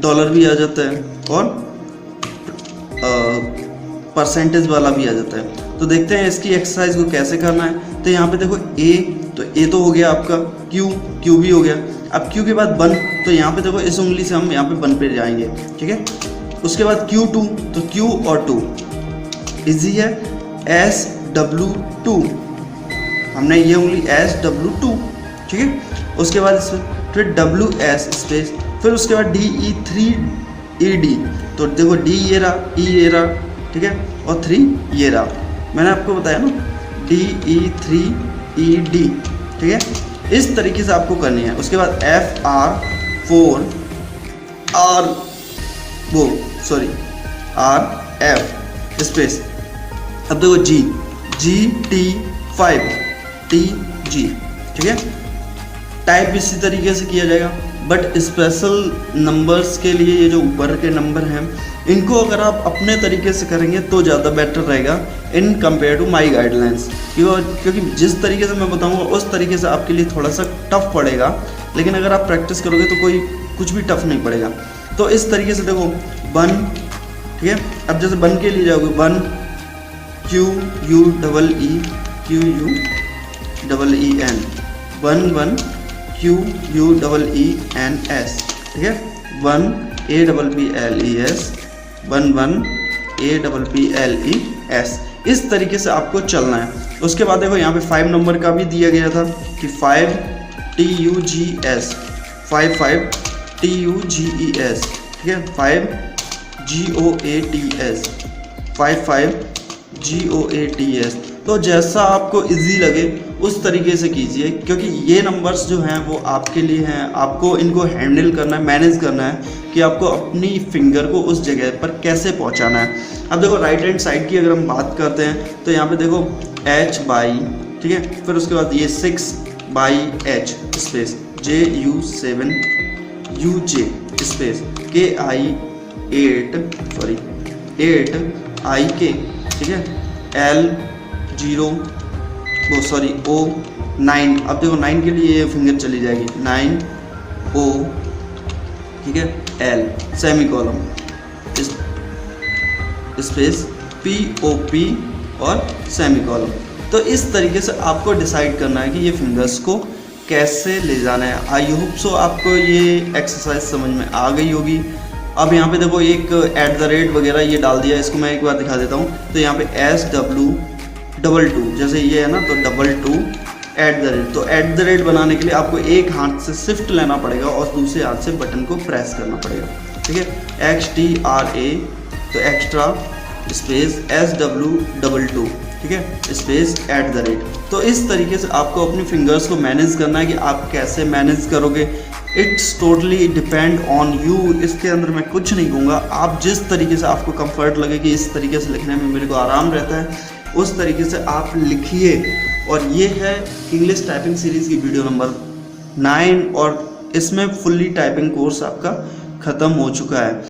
डॉलर भी आ जाता है और परसेंटेज वाला भी आ जाता है। तो देखते हैं इसकी एक्सरसाइज को कैसे करना है। तो यहाँ पे देखो ए, तो ए तो हो गया आपका, क्यू भी हो गया। अब क्यू के बाद 1, तो यहाँ पे देखो इस उंगली से हम यहाँ पे 1 पे जाएंगे, ठीक है। उसके बाद Q2, तो Q और 2 इजी है, SW2, हमने ये उंगली SW2, ठीक है। उसके बाद इसमें फिर WS स्पेस, फिर उसके बाद DE3ED, तो देखो D ये रहा, E ये रहा, ठीक है, और 3 ये रहा, मैंने आपको बताया ना, DE3ED, ठीक है। इस तरीके से आपको करनी है। उसके बाद FR4 RF स्पेस, अब देखो GT5 TG, ठीक है। टाइप इसी तरीके से किया जाएगा, बट स्पेशल नंबर्स के लिए ये जो ऊपर के नंबर हैं, इनको अगर आप अपने तरीके से करेंगे तो ज़्यादा बेटर रहेगा in compare to my guidelines, क्योंकि जिस तरीके से मैं बताऊंगा उस तरीके से आपके लिए थोड़ा सा टफ पड़ेगा, लेकिन अगर आप प्रैक्टिस करोगे तो कुछ भी टफ नहीं पड़ेगा। तो इस तरीके से देखो 1, ठीक है। अब जैसे 1 के लिए जाओगे, 1 QUEEN, 1 QUEENS, ठीक है, 1 APPLES, 1 APPLES, इस तरीके से आपको चलना है। उसके बाद देखो यहाँ पे 5 नंबर का भी दिया गया था कि 5 TUGS, 5 TUGES, ठीक है, 5 GOATS, 5 GOATS। तो जैसा आपको इजी लगे उस तरीके से कीजिए, क्योंकि ये नंबर्स जो हैं वो आपके लिए हैं, आपको इनको हैंडल करना है, मैनेज करना है कि आपको अपनी फिंगर को उस जगह पर कैसे पहुंचाना है। अब देखो राइट हैंड साइड की अगर हम बात करते हैं तो यहाँ पे देखो H बाई, ठीक है, फिर उसके बाद ये 6/H space, JU7 UJ space, KI8 ठीक है, O9, अब देखो 9 के लिए ये फिंगर चली जाएगी, 9O, ठीक है, L semi column space POP और सेमी कॉलम। तो इस तरीके से आपको डिसाइड करना है कि ये फिंगर्स को कैसे ले जाना है। आई होप सो आपको ये एक्सरसाइज समझ में आ गई होगी। अब यहाँ पे देखो एक @ वगैरह ये डाल दिया, इसको मैं एक बार दिखा देता हूँ। तो यहाँ पे SW22 जैसे ये है ना, तो 22 @ तो @ बनाने के लिए आपको एक हाथ से शिफ्ट लेना पड़ेगा और दूसरे हाथ से बटन को प्रेस करना पड़ेगा, ठीक है। XTRA तो एक्स्ट्रा स्पेस SW22, ठीक है, स्पेस @ तो इस तरीके से आपको अपनी फिंगर्स को मैनेज करना है कि आप कैसे मैनेज करोगे। It's totally depend on you, इसके अंदर मैं कुछ नहीं कहूँगा। आप जिस तरीके से आपको कंफर्ट लगे कि इस तरीके से लिखने में मेरे को आराम रहता है, उस तरीके से आप लिखिए। और ये है इंग्लिश टाइपिंग सीरीज़ की वीडियो नंबर 9 और इसमें फुल्ली टाइपिंग कोर्स आपका ख़त्म हो चुका है।